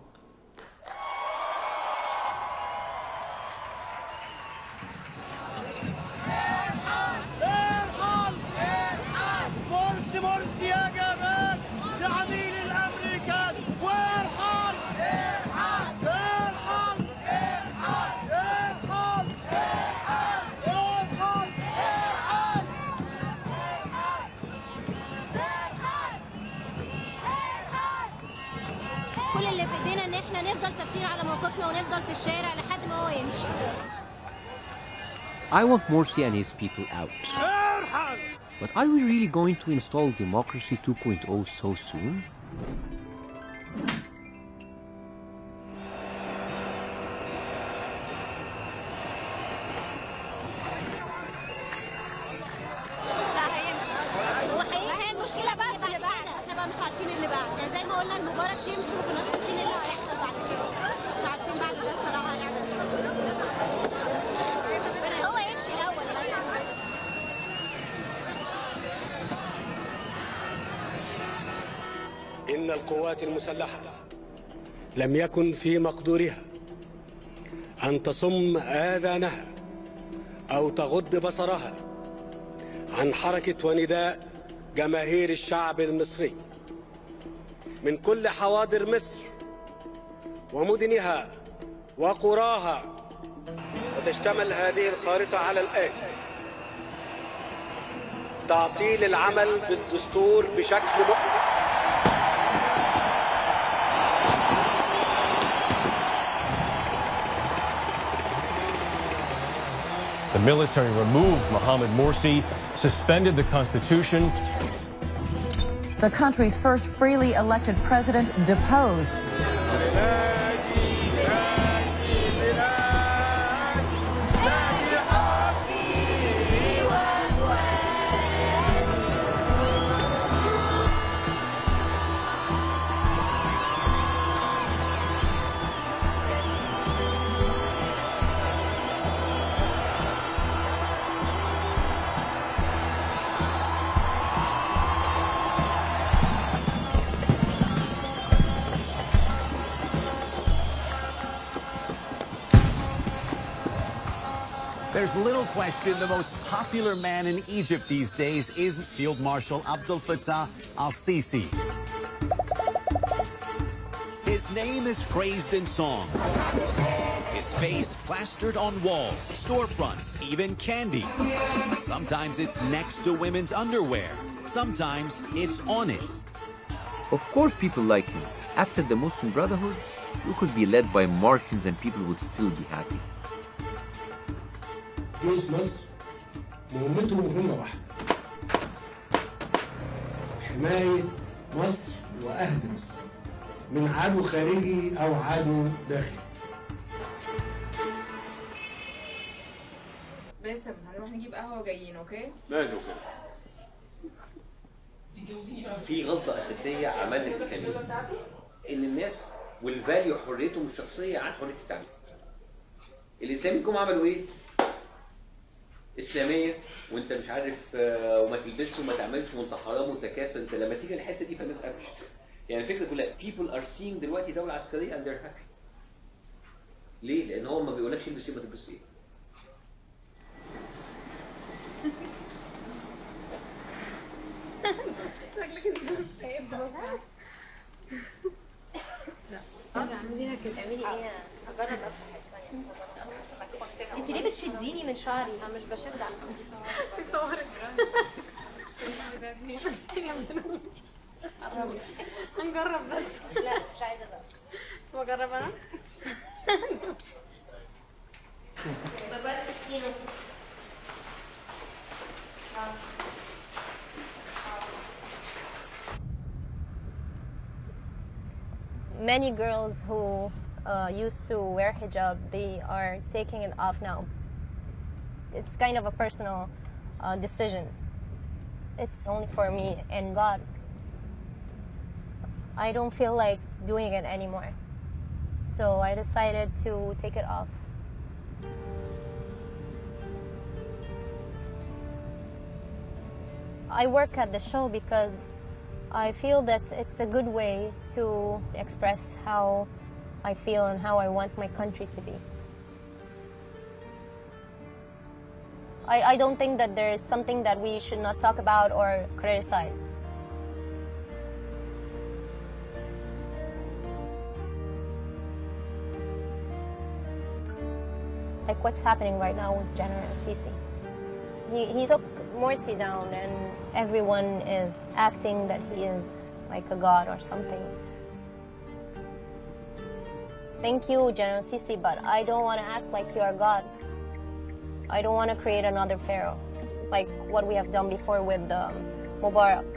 كل اللي في ايدينا ان احنا نفضل ثابتين على موقفنا ونفضل في الشارع لحد ما هو يمشي. I want Morsi and his people out. But are we really going to install Democracy 2.0 so soon? إن القوات المسلحة لم يكن في مقدورها أن تصم آذانها أو تغض بصرها عن حركة ونداء جماهير الشعب المصري من كل حواضر مصر ومدنها وقراها. وتشتمل هذه الخارطة على الآتي: تعطيل العمل بالدستور بشكل The military removed Mohamed Morsi, suspended the constitution. The country's first freely elected president deposed. There's little question the most popular man in Egypt these days is Field Marshal Abdel Fattah al-Sisi. His name is praised in song. His face plastered on walls, storefronts, even candy. Sometimes it's next to women's underwear. Sometimes it's on it. Of course people like him. After the Muslim Brotherhood, we could be led by Martians and people would still be happy. جيش مصر مهمته مهمة واحدة: حماية مصر وأهل مصر من عدو خارجي أو عدو داخلي. باسم هنروح نجيب قهوة وجايين، اوكي؟ ماله كده؟ في غلطة أساسية عملها الإسلاميين إن الناس والفاليو حريتهم الشخصية عن حرية التعبير. الإسلاميين جم عملوا إيه؟ إسلامية وأنت مش عارف وما تلبسش وما تعملش وأنت حرام وأنت كافر. أنت لما تيجي الحتة دي فالناس قفشت. يعني الفكرة كلها people are seeing دلوقتي دولة عسكرية and they're happy. ليه؟ لأن هو ما بيقولكش البس إيه ما تلبس إيه. شكلك انت لا اعمليها كده. تعملي ايه؟ هجرب افتح الثانية. انت ليه بتشديني من شعري؟ انا مش بشد على هنجرب بس. لا مش عايزة بقى. بجرب انا. بابا كريستينا. Many girls who used to wear hijab, they are taking it off now. It's kind of a personal decision. It's only for me and God. I don't feel like doing it anymore. So I decided to take it off. I work at the show because I feel that it's a good way to express how I feel and how I want my country to be. I don't think that there is something that we should not talk about or criticize. Like what's happening right now with General Sisi. He took Morsi down and everyone is acting that he is like a god or something. Thank you, General Sisi, but I don't want to act like you are God. I don't want to create another pharaoh, like what we have done before with Mubarak.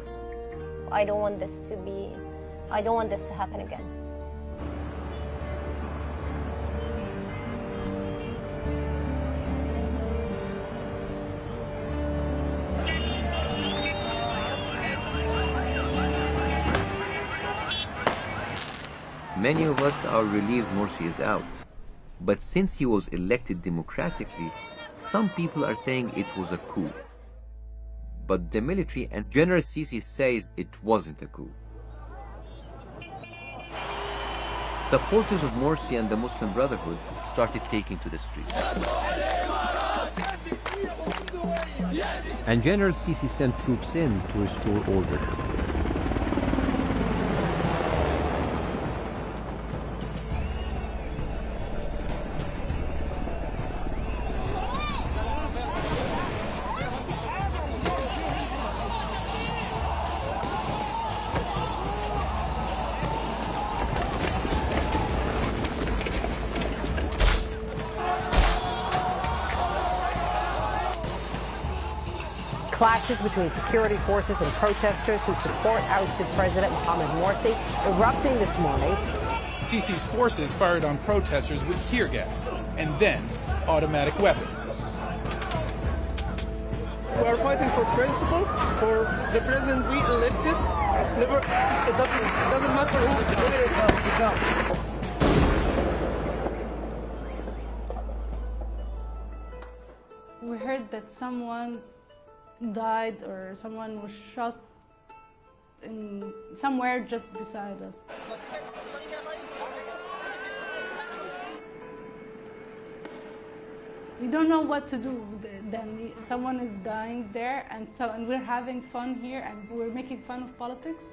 I don't want this to happen again. Many of us are relieved Morsi is out. But since he was elected democratically, some people are saying it was a coup. But the military and General Sisi says it wasn't a coup. Supporters of Morsi and the Muslim Brotherhood started taking to the streets. And General Sisi sent troops in to restore order. Clashes between security forces and protesters who support ousted President Mohamed Morsi erupting this morning. Sisi's forces fired on protesters with tear gas and then automatic weapons. We are fighting for principle, for the president we elected. It doesn't matter who. We heard that someone died or someone was shot in somewhere just beside us. We don't know what to do then. Someone is dying there and we're having fun here and we're making fun of politics.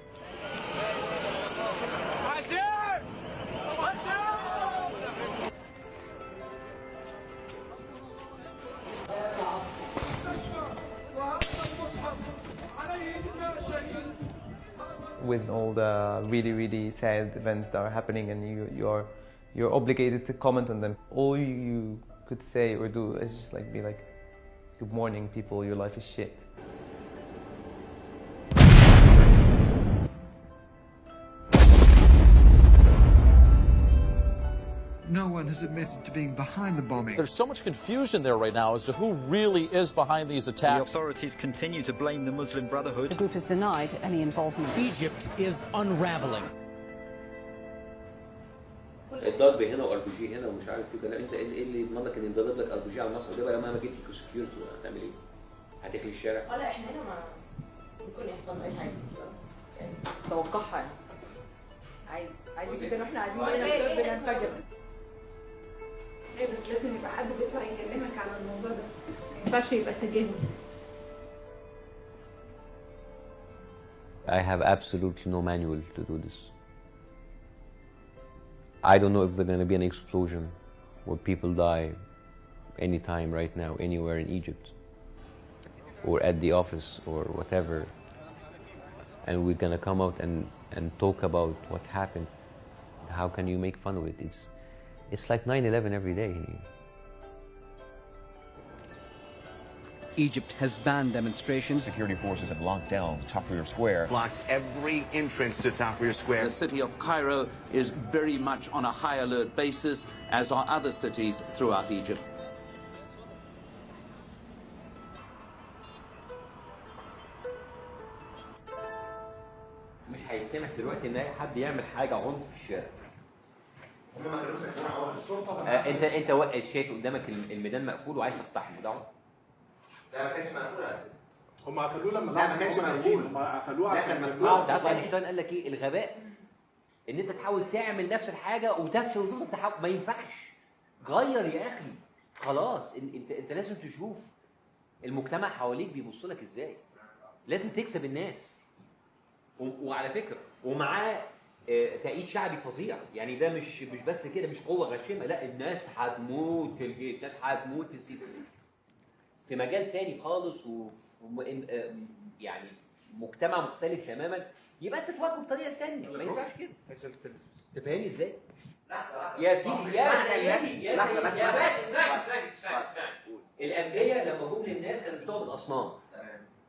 With all the really sad events that are happening and you're obligated to comment on them, all you could say or do is just like be like, Good morning, people. Your life is shit. No one has admitted to being behind the bombing. There's so much confusion there right now as to who really is behind these attacks. The authorities continue to blame the Muslim Brotherhood. The group has denied any involvement. Egypt is unraveling. الضرب هنا وار بي جي هنا ومش عارف كده. لا انت ايه اللي يضمن لك ان ينضرب لك ار بي جي على مصر؟ ده بقى مهما جبت سكيورتي هتعمل ايه؟ هتخلي الشارع؟ لا احنا هنا ما ممكن يحصل اي حاجه يعني توقعها يعني عادي جدا واحنا قاعدين هنا بننفجر. ايه بس لازم يبقى حد بيطلع يكلمك على الموضوع ده، ما ينفعش يبقى تجاهل. I have absolutely no manual to do this. I don't know if there's going to be an explosion where people die anytime right now, anywhere in Egypt, or at the office, or whatever, and we're going to come out and talk about what happened. How can you make fun of it? It's like 9/11 every day. Egypt has banned demonstrations. Security forces have locked down Tahrir Square. Blocked every entrance to Tahrir Square. The city of Cairo is very much on a high alert basis, as are other cities throughout Egypt. مش هيسمح دلوقتي ان اي حد يعمل حاجه عنف في الشارع. هم ما كانوش بيتكلموا عن الشرطه. انت واقف شايف قدامك الميدان مقفول وعايز تقتحمه، ده عنف. لا ما كانش مقفول على فكره. هم قفلوه لما لا ما كانش مقفول. هم قفلوه عشان تعرف اينشتاين قال لك ايه؟ الغباء ان انت تحاول تعمل نفس الحاجه وتفشل وتفضل تحاول. ما ينفعش. غير يا اخي. خلاص انت لازم تشوف المجتمع حواليك بيبص لك ازاي. لازم تكسب الناس. وعلى فكره ومعاه تأييد شعبي فظيع. يعني ده مش بس كده، مش قوه غشيمه، لا الناس هتموت في الجيش، الناس هتموت في السيف، في مجال تاني خالص يعني مجتمع مختلف تماما. يبقى انت تواجهه بطريقه ثانيه. ما ينفعش كده. انت فاهمني ازاي؟ يا سيدي يا سيدي اسمعني. الانبياء لما جم للناس كانوا بتعبد اصنام.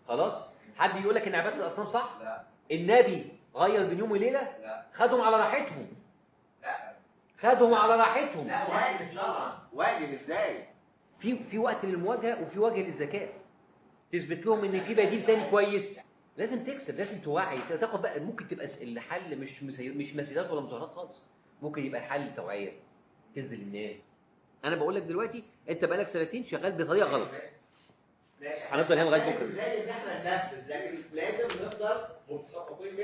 خلاص؟ حد يقول لك ان عباده الاصنام صح؟ لا. النبي غير بين يوم وليله؟ لا. خدهم على راحتهم. لا. خدهم على راحتهم. لا واجب طبعا. واجب ازاي؟ في وقت للمواجهه وفي وجه للذكاء. تثبت لهم ان في بديل تاني كويس. لازم تكسب، لازم توعي، تاخد بقى. ممكن تبقى الحل مش مسيرات ولا مظاهرات خالص. ممكن يبقى الحل توعيه، تنزل الناس. انا بقول لك دلوقتي انت بقالك سنتين شغال بطريقه غلط. هنفضل هنا لغايه بكره. ازاي ان احنا ننفذ، لكن لازم نفضل متفقين 100%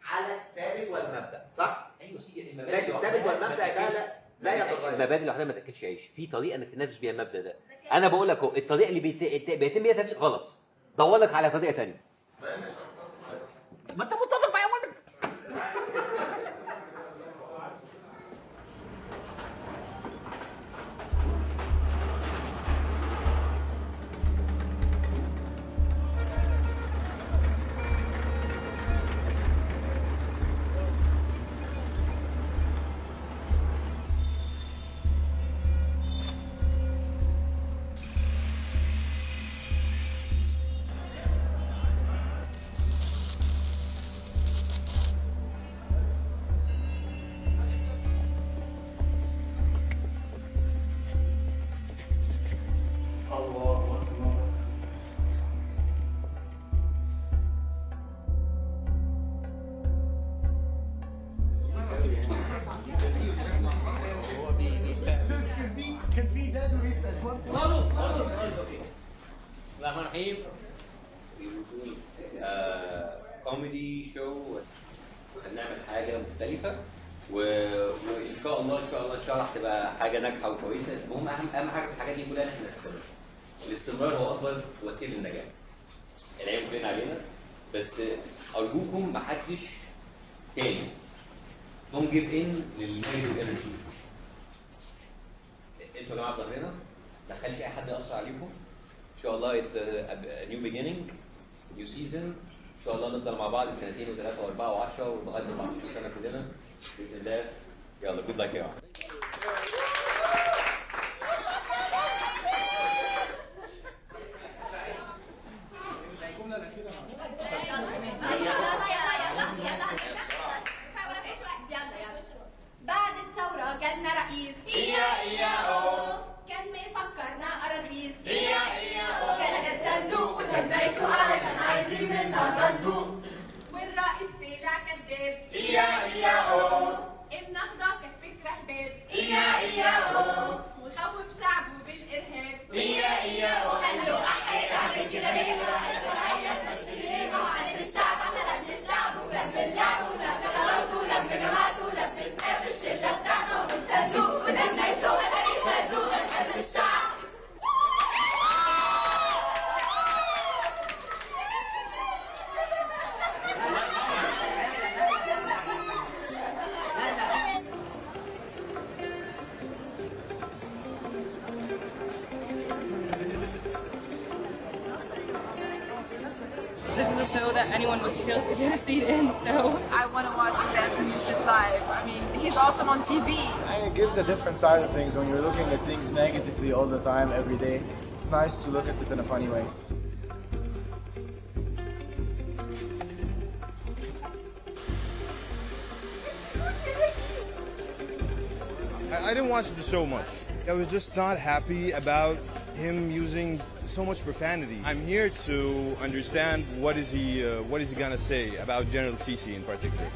على الثابت والمبدا، صح؟ ايوه سيدي. المبادئ ماشي، الثابت والمبدا ده لا يتغير. المبادئ لوحدها ما تاكلش عيش، في طريقه انك تنافس بيها المبدا ده. انا بقول لك اهو الطريقه اللي بيتم بيها تنافس غلط. دور لك على طريقه ثانيه. ما انت متفق معايا وانا. الرحمن الرحيم. كوميدي شو، هنعمل حاجه مختلفه وان شاء الله هتبقى حاجه ناجحه وكويسه. المهم اهم حاجه في الحاجات دي كلها ان احنا نستمر. الاستمرار هو افضل وسيله للنجاح. العين كلنا علينا، بس ارجوكم محدش تاني don't give in للنيجاتيف انرجي. انتوا يا جماعه بظهرنا، ما تخليش اي حد ياثر عليكم. ان شاء الله it's a new beginning, new season. ان شاء الله نفضل مع بعض سنتين وثلاثه واربعه وعشره ولغايه 14 سنه كلنا باذن الله. يلا good luck يا جماعه. كذاب إيا إيا أو النهضة كانت فكرة هباب إيا إيا أو وخوف شعبه بالإرهاب إيا إيا أو قال له أحي اعمل كده ليه الشرعية تمشي ليه ما هو عدد الشعب احنا لم الشعب ولم اللعب ولم غلط ولم جماعته ولم اسمه بالشلة بتاعته والصندوق وسيبنا يسوق تاريخ مرزوق لحزب الشعب This is a show that anyone would kill to get a seat in, so I want to watch Bassem live. I mean, he's awesome on TV. And it gives a different side of things when you're looking at things negatively all the time, every day. It's nice to look at it in a funny way. I didn't watch the show much. I was just not happy about him using so much profanity. I'm here to understand what is he gonna say about General Sisi in particular.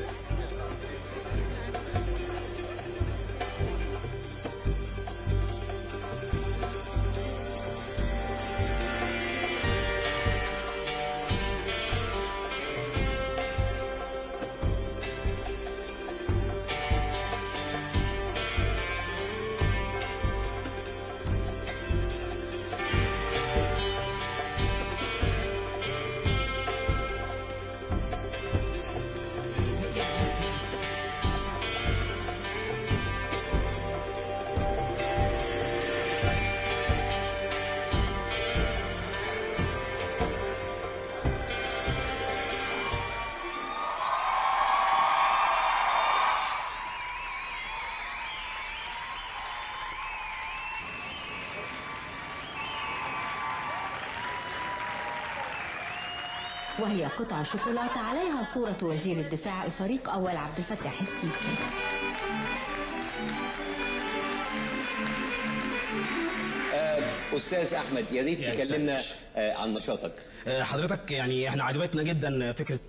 وهي قطع شوكولاتة عليها صورة وزير الدفاع الفريق أول عبد الفتاح السيسي. أستاذ أحمد يا ريت تكلمنا عن نشاطك. حضرتك يعني احنا عجبتنا جدا فكرة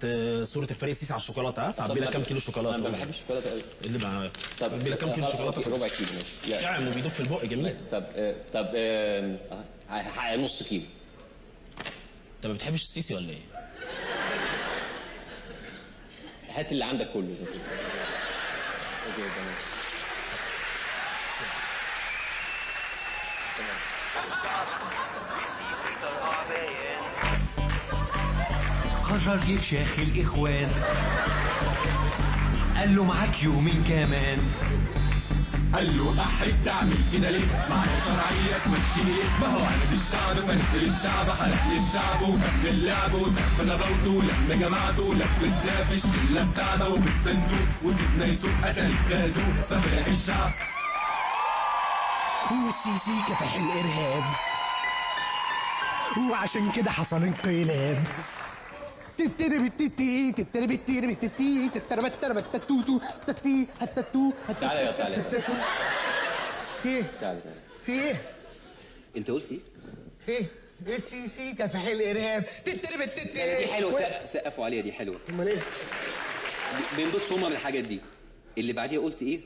صورة الفريق السيسي على الشوكولاتة. تعبي لك كام كيلو شوكولاتة؟ أنا ما بحبش الشوكولاتة قوي. اللي بقى تعبي لك كام كيلو شوكولاتة؟ ربع كيلو ماشي. يعني بيدوب في البق جميل. طب نص كيلو. أنت ما بتحبش السيسي ولا إيه؟ هات اللي عندك كله. قرر يفشخ الإخوان، قال له معاك يومين كمان. قال له أحد تعمل كده ليه؟ معايا شرعية تمشي ليه؟ ما هو عند الشعب فنزل الشعب حرق للشعب وكمل اللعب وساب غلطه لم جماعته لبسنا في الشلة بتاعنا وفي الصندوق وسيبنا يسوق قتل غازوق ففرح الشعب. والسيسي كفح الإرهاب وعشان كده حصل انقلاب. تعالى تعالى. في ايه؟ تعالى. في ايه؟ انت قلت ايه؟ ايه؟ السيسي كفح الارهاب. دي حلوه سقفوا عليها دي حلوه. امال ايه؟ بينبسطوا هما بالحاجات دي. اللي بعديها قلت ايه؟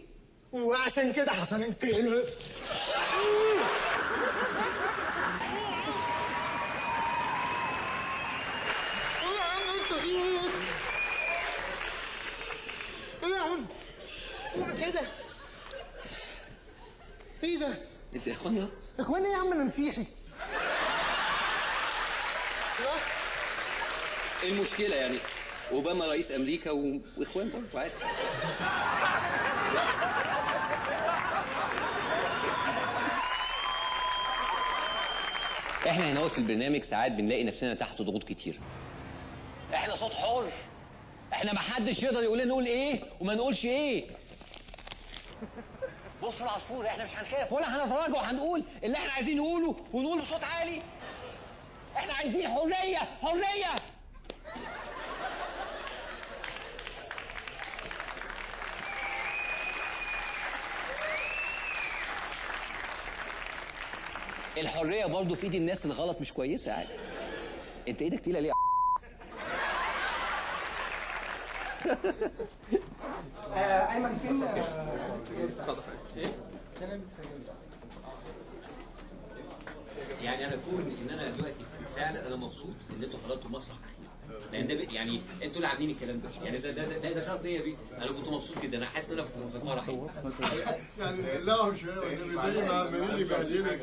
وعشان كده حصل انقلاب. كده ايه ده؟ انت اخواني اخواني يا عم انا مسيحي. ايه المشكله يعني؟ اوباما رئيس امريكا واخوان برضه عادي. احنا هنا في البرنامج ساعات بنلاقي نفسنا تحت ضغوط كتير. احنا صوت حر. احنا ما حدش يقدر يقول لنا نقول ايه وما نقولش ايه. بص العصفور احنا مش هنخاف ولا هنتراجع وهنقول اللي احنا عايزين نقوله ونقوله بصوت عالي. احنا عايزين حريه حريه. الحريه برضه في ايد الناس الغلط مش كويسه عادي. انت ايدك تقيله ليه؟ ايمن فين؟ يعني انا كون ان انا دلوقتي فعلا انا مبسوط ان انتوا حضرتوا مسرح اخير، لان ده يعني انتوا اللي عاملين الكلام ده، يعني ده شرف ليا بيه، انا كنت مبسوط جدا، انا حاسس ان انا في فرحي. يعني ندلعهم شويه والنبي، زي ما عمالين يبهدلوا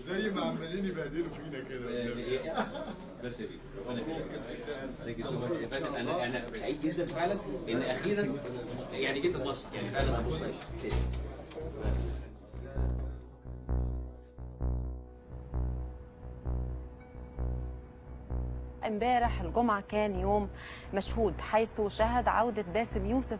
زي ما عمالين يبهدلوا فينا كده. بس يا بيه ربنا يكرمك. انا سعيد جدا فعلا ان اخيرا يعني جيت مصر، يعني فعلا ما بصيتش. امبارح الجمعة كان يوم مشهود حيث شهد عودة باسم يوسف.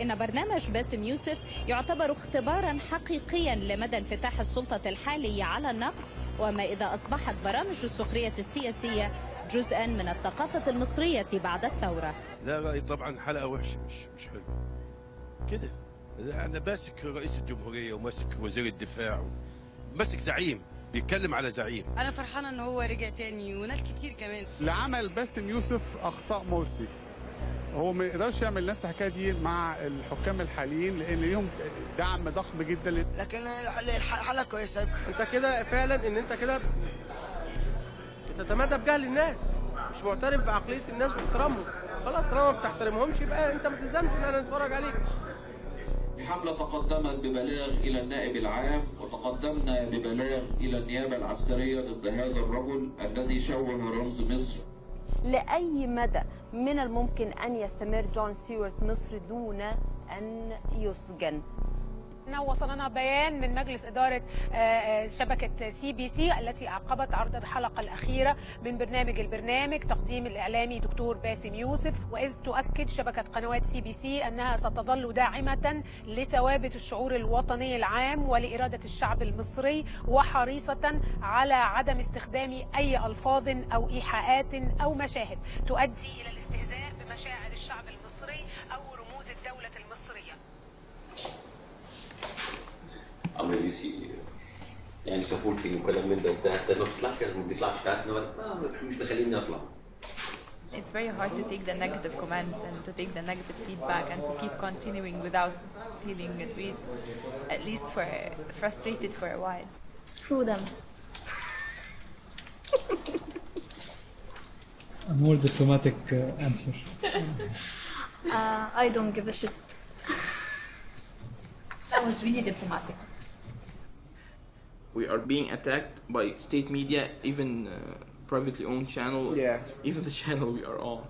إن برنامج باسم يوسف يعتبر اختبارا حقيقيا لمدى انفتاح السلطة الحالية على النقد، وما إذا أصبحت برامج السخرية السياسية جزءا من الثقافة المصرية بعد الثورة. لا رأي طبعا حلقة وحشة، مش حلوة كده. أنا ماسك رئيس الجمهورية وماسك وزير الدفاع وماسك زعيم بيتكلم على زعيم. أنا فرحانة إن هو رجع تاني وناس كتير كمان. اللي عمل باسم يوسف أخطاء مرسي، هو ما يقدرش يعمل نفس الحكايه دي مع الحكام الحاليين لان ليهم دعم ضخم جدا. لكن الحلقه كويسه. انت كده فعلا ان انت كده بتتمادى بجهل الناس، مش معترف بعقليه الناس واحترامهم. خلاص طالما ما بتحترمهمش يبقى انت ما تلزمش ان انا نتفرج عليك. الحملة تقدمت ببلاغ إلى النائب العام، وتقدمنا ببلاغ إلى النيابة العسكرية ضد هذا الرجل الذي شوه رمز مصر. لأي مدى من الممكن أن يستمر جون ستيوارت مصر دون أن يسجن؟ وصلنا بيان من مجلس إدارة شبكة CBC التي أعقبت عرض الحلقة الأخيرة من البرنامج تقديم الإعلامي دكتور باسم يوسف، وإذ تؤكد شبكة قنوات CBC أنها ستظل داعمة لثوابت الشعور الوطني العام ولإرادة الشعب المصري، وحريصة على عدم استخدام أي ألفاظ أو إيحاءات أو مشاهد تؤدي إلى الاستهزاء بمشاعر الشعب المصري أو رموز الدولة المصرية. عمرو ليسي يعني سبورتنج وكلام من ده وبتاع، ده ما بيطلعش تعرف ان هو مش مخليني اطلع. It's very hard to take the negative comments and to take the negative feedback and to keep continuing without feeling at least frustrated for a while. Screw them. A more diplomatic answer. I don't give a shit. That was really diplomatic. We are being attacked by state media, even privately owned channel. Yeah. Even the channel we are on.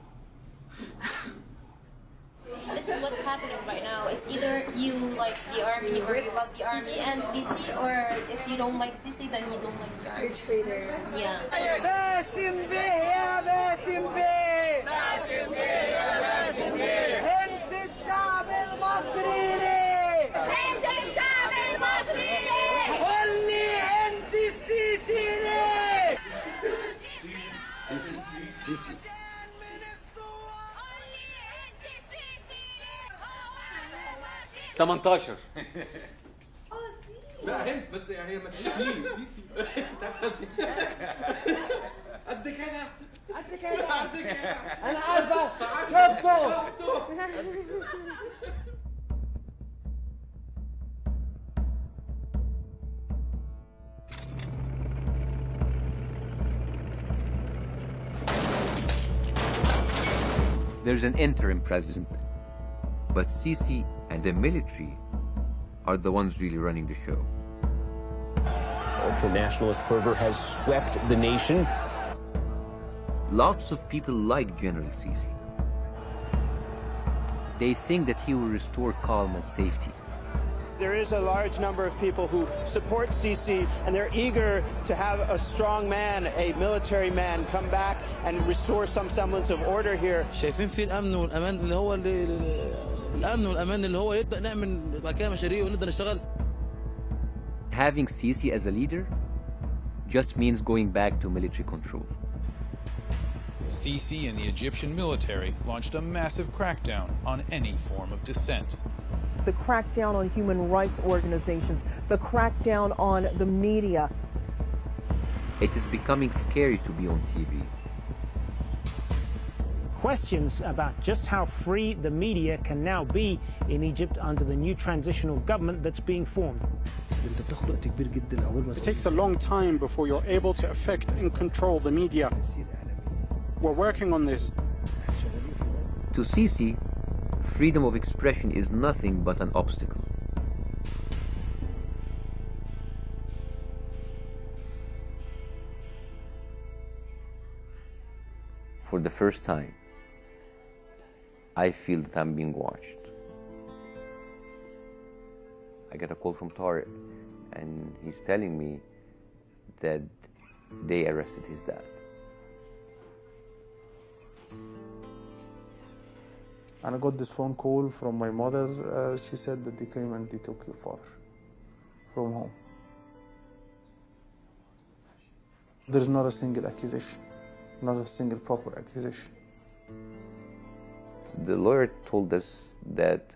This is what's happening right now. It's either you like the army or you love the army and CC, or if you don't like CC, then you don't like the army. You're a traitor. Yeah. باسم بيه يا باسم بيه. باسم بيه يا باسم بيه. هند الشعب المصري ليه؟ هند الشعب المصري ليه؟ قولي هند السيسي ليه؟ سيسي 18 لا هند بس هي ما تجيش سيسي قد كده قد كده قد كده انا عارفه شفته. There's an interim president, but Sisi and the military are the ones really running the show. Ultra-nationalist fervor has swept the nation. Lots of people like General Sisi. They think that he will restore calm and safety. There is a large number of people who support Sisi, and they're eager to have a strong man, a military man, come back and restore some semblance of order here. شايفين في الأمن والأمان اللي هو الأمن والأمان اللي هو يبدأ نعمل بعد كده مشاريع ونقدر نشتغل. Having Sisi as a leader just means going back to military control. Sisi and the Egyptian military launched a massive crackdown on any form of dissent. The crackdown on human rights organizations, the crackdown on the media. It is becoming scary to be on TV. questions about just how free the media can now be in Egypt under the new transitional government that's being formed. It takes a long time before you're able to affect and control the media. We're working on this. To Sisi, freedom of expression is nothing but an obstacle. For the first time, I feel that I'm being watched. I get a call from Tariq, and he's telling me that they arrested his dad. And I got this phone call from my mother. She said that they came and they took your father from home. There's not a single accusation, not a single proper accusation. The lawyer told us that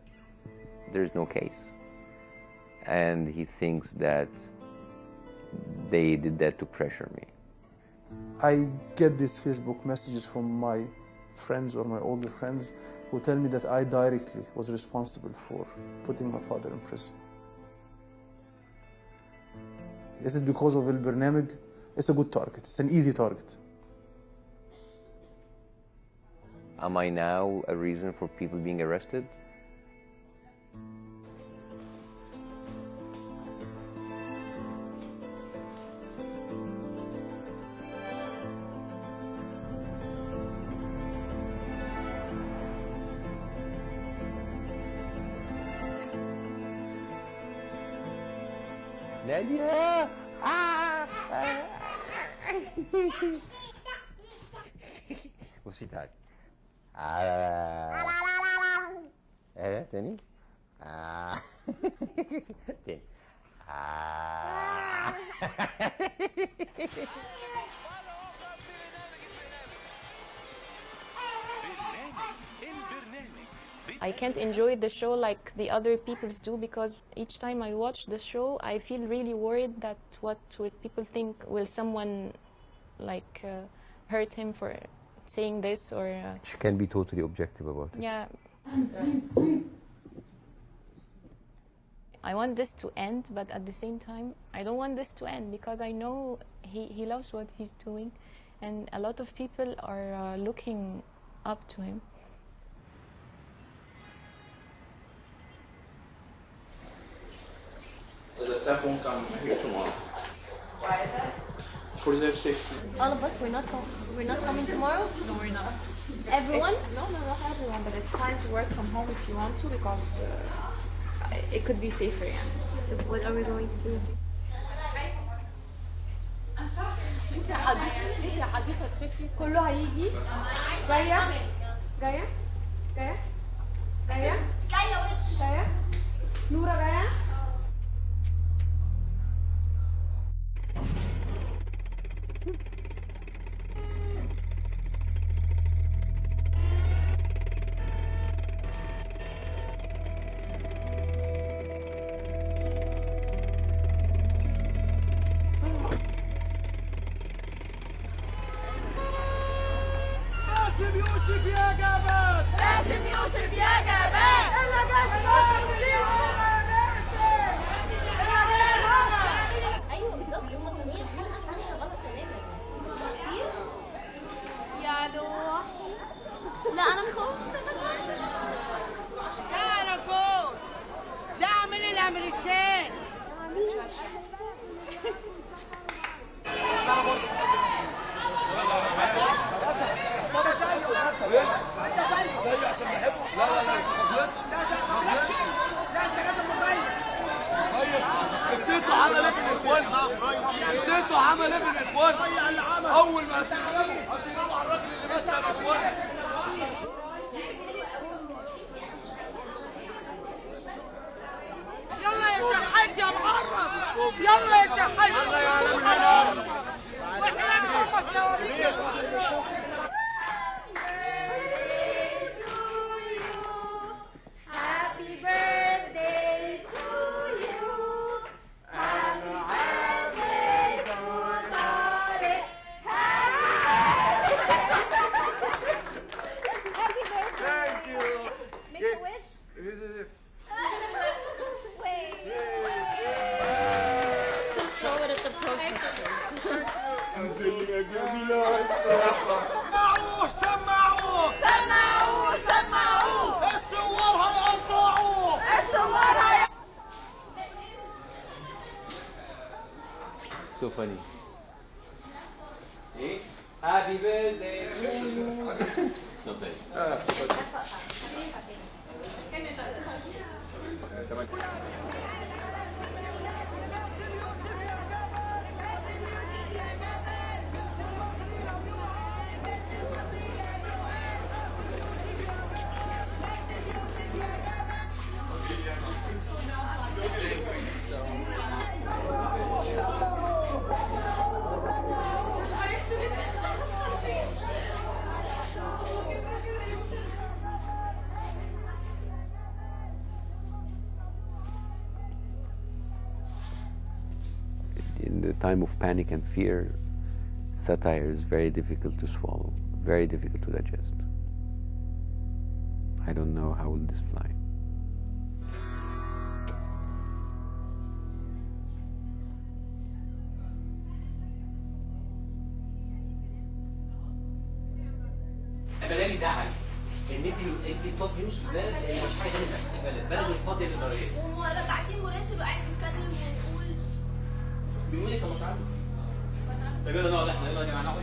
there's no case, and he thinks that they did that to pressure me. I get these Facebook messages from my friends or my older friends who tell me that I directly was responsible for putting my father in prison. Is it because of El Barnamij? It's a good target. It's an easy target. Am I now a reason for people being arrested? نادية بصي تعالي تاني تاني I can't enjoy the show like the other people do because each time I watch the show I feel really worried that what will people think, will someone like hurt him for saying this or She can be totally objective about it. yeah. I want this to end, but at the same time I don't want this to end because I know he loves what he's doing and a lot of people are looking up to him. The staff won't come here tomorrow. Why is that? For their safety. All of us, we're not coming tomorrow? No, we're not. Everyone? No, not everyone, but it's fine to work from home if you want to because it could be safer. Yeah. So what are we going to do? انت يا حديقة فكري كله هيجي جاية جاية جاية جاية جاية وش جاية نورة جاية باسم يوسف يا جبل باسم يوسف يا جبل إلا جسمك ايوه بالظبط هم فاهمين الحلقه بتاعتها غلط تماما. يا نوح لا انا خفت. تعالى كوش ده من الامريكان نسيتوا عمل ايه في الاخوان؟ نسيتوا عمل ايه في الاخوان؟ اول ما هتجيبوا على الراجل اللي ماشي على الاخوان. يلا يا شحات يا معرف، يلا يا شحات يلا يا عالم واحنا نخلص نوريك. Happy birthday to you. Happy birthday to Tariq. سمعوه سمعوه سمعوه سمعوه الثوار هيقطعوه الثوار هي So funny. ايه؟ Happy birthday to you. Not bad. In the time of panic and fear, satire is very difficult to swallow, very difficult to digest. I don't know how will this fly. بلالي زعل ان انت بتطلبي نيوز في بلد مش حاجه ثانيه بس بلد الفاضيه للدرجه ورجعتين مراسل وقاعد بيتكلم ويقول بيقول لك طب ما تعالوا طب يلا نقعد احنا يلا يا جماعه نقعد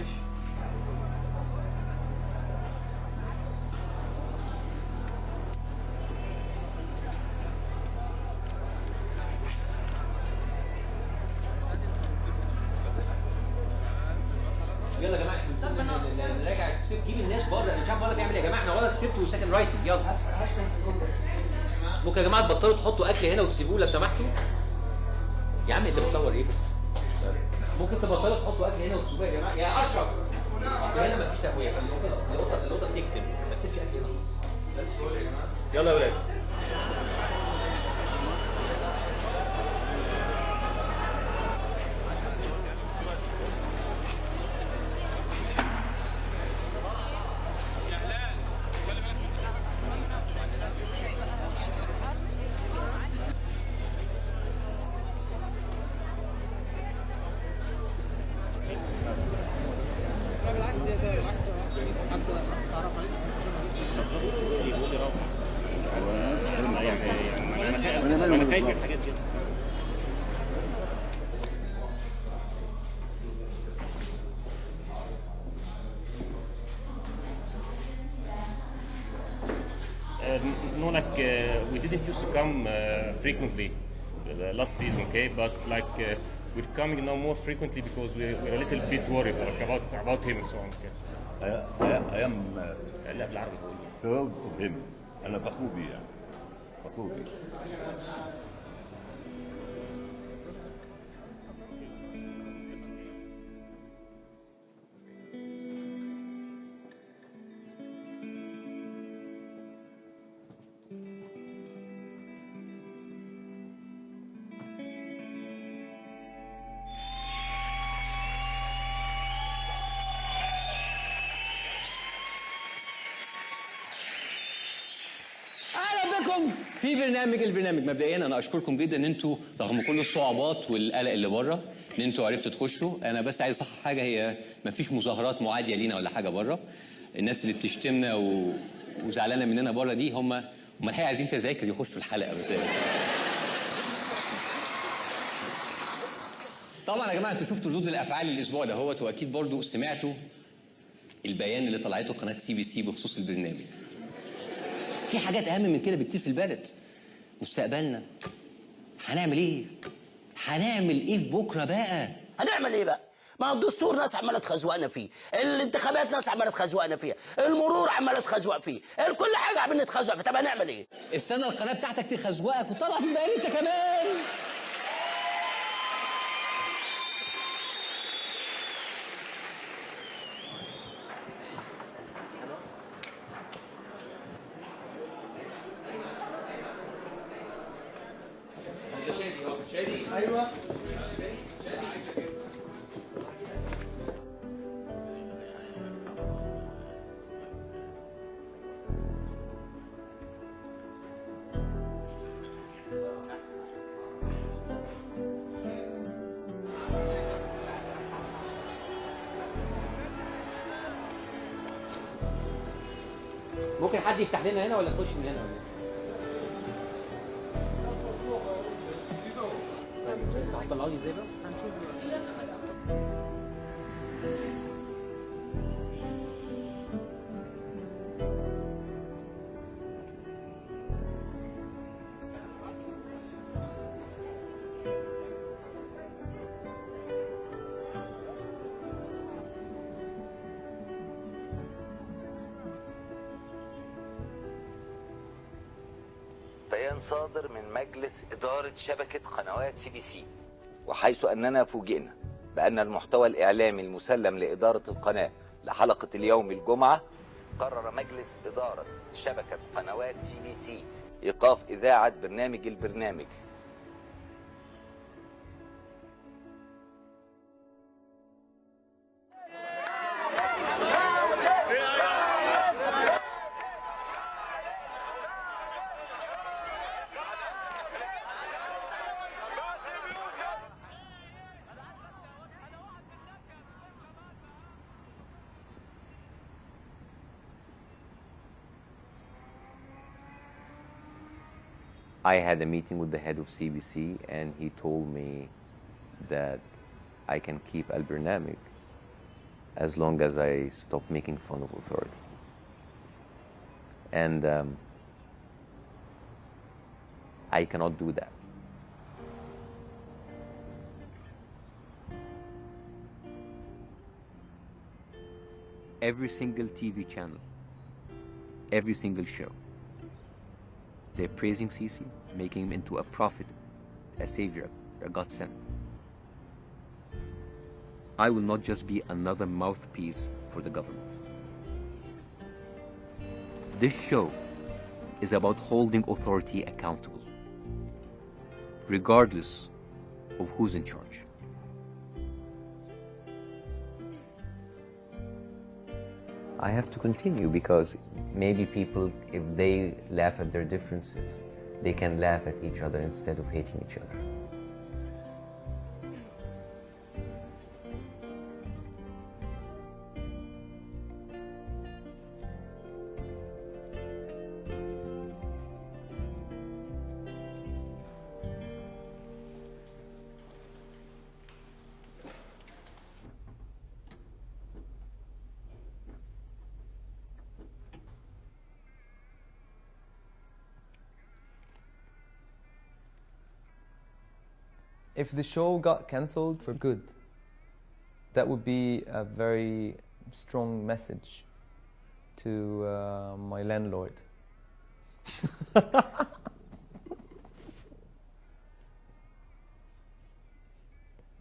يلا يا جماعه احنا نراجع السكريبت جيب الناس بره انا مش عارف بره بيعمل ايه يا جماعه احنا ورا سكريبت وسكند رايتنج يلا ممكن يا جماعه تبطلوا تحطوا اكل هنا وتسيبوه لو سمحتوا يا عم انت بتصور ايه بس ممكن تبطلوا تحطوا اكل هنا وتسيبوه يا جماعه يا اشرف اصل هنا مفيش تهويه القطه تكتب ما تسيبش اكل هنا يلا يا ولاد انا خايف من الحاجات دي No, like we didn't used to come frequently last season, okay? But like we're coming now more frequently because we're a little bit worried like, about him and so on. Okay? I am. لا بالعربي proud of him. أنا فخور بيه يعني. فخور بيه. في البرنامج مبدئيا انا اشكركم جدا ان انتوا رغم كل الصعوبات والقلق اللي بره ان انتوا عرفتوا تخشوا. انا بس عايز اصحح حاجه، هي مفيش مظاهرات معاديه لينا ولا حاجه بره. الناس اللي بتشتمنا وزعلانه مننا بره دي هم الحقيقه عايزين تذاكر يخشوا الحلقه بس. طبعا يا جماعه انتوا شفتوا ردود الافعال الاسبوع دهوت، واكيد برضو سمعتوا البيان اللي طلعته قناه CBC بخصوص البرنامج. في حاجات اهم من كده بكتير في البلد. مستقبلنا هنعمل ايه؟ هنعمل ايه في بكره بقى؟ هنعمل ايه بقى؟ ما هو الدستور ناس عماله تخزوقنا فيه، الانتخابات ناس عماله تخزوقنا فيها، المرور عماله تخزوق فيه، كل حاجه عماله نتخزوق فيها، طب هنعمل ايه؟ السنه القناه بتاعتك تخزوقك وطلع في البيان انت كمان. ايوه ممكن حد يفتح لنا هنا ولا نخش من هنا ولا ايه؟ هتطلعوا لي ازاي بقى؟ هنشوف بيان صادر من مجلس إدارة شبكة قنوات CBC، وحيث أننا فوجئنا بأن المحتوى الإعلامي المسلم لإدارة القناة لحلقة اليوم الجمعة، قرر مجلس إدارة شبكة قنوات CBC إيقاف إذاعة برنامج البرنامج. I had a meeting with the head of CBC and he told me that I can keep Al Barnamij as long as I stop making fun of authority. And I cannot do that. Every single TV channel, every single show, they're praising Sisi, making him into a prophet, a savior, a God sent. I will not just be another mouthpiece for the government. This show is about holding authority accountable, regardless of who's in charge. I have to continue because maybe people, if they laugh at their differences, they can laugh at each other instead of hating each other. If the show got cancelled for good, that would be a very strong message to my landlord.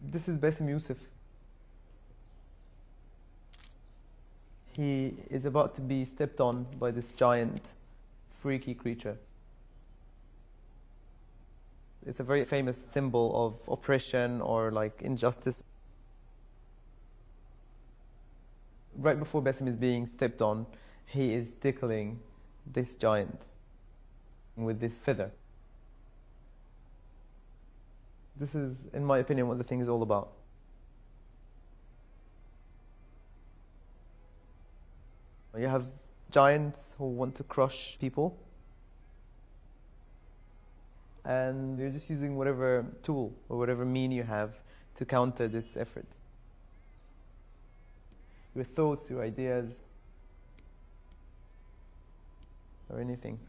This is Bassem Youssef. He is about to be stepped on by this giant, freaky creature. It's a very famous symbol of oppression or like injustice. Right before Bassem is being stepped on, he is tickling this giant with this feather. This is, in my opinion, what the thing is all about. You have giants who want to crush people, and you're just using whatever tool or whatever mean you have to counter this effort. Your thoughts, your ideas, or anything.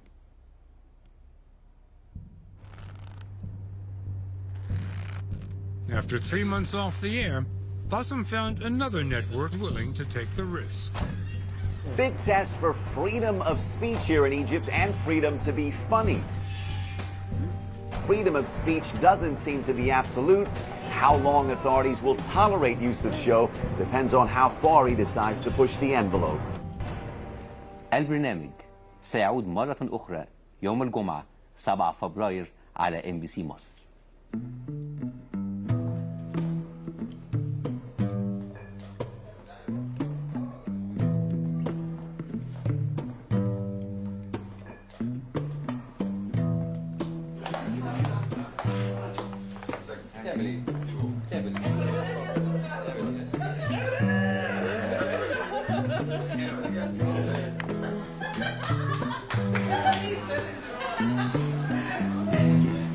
After 3 months off the air, Bassem found another network willing to take the risk. Big test for freedom of speech here in Egypt and freedom to be funny. Freedom of speech doesn't seem to be absolute. How long authorities will tolerate Yusuf's show depends on how far he decides to push the envelope. البرنامج سيعود مرة أخرى يوم الجمعة 7 فبراير على MBC مصر. تعمل ايه؟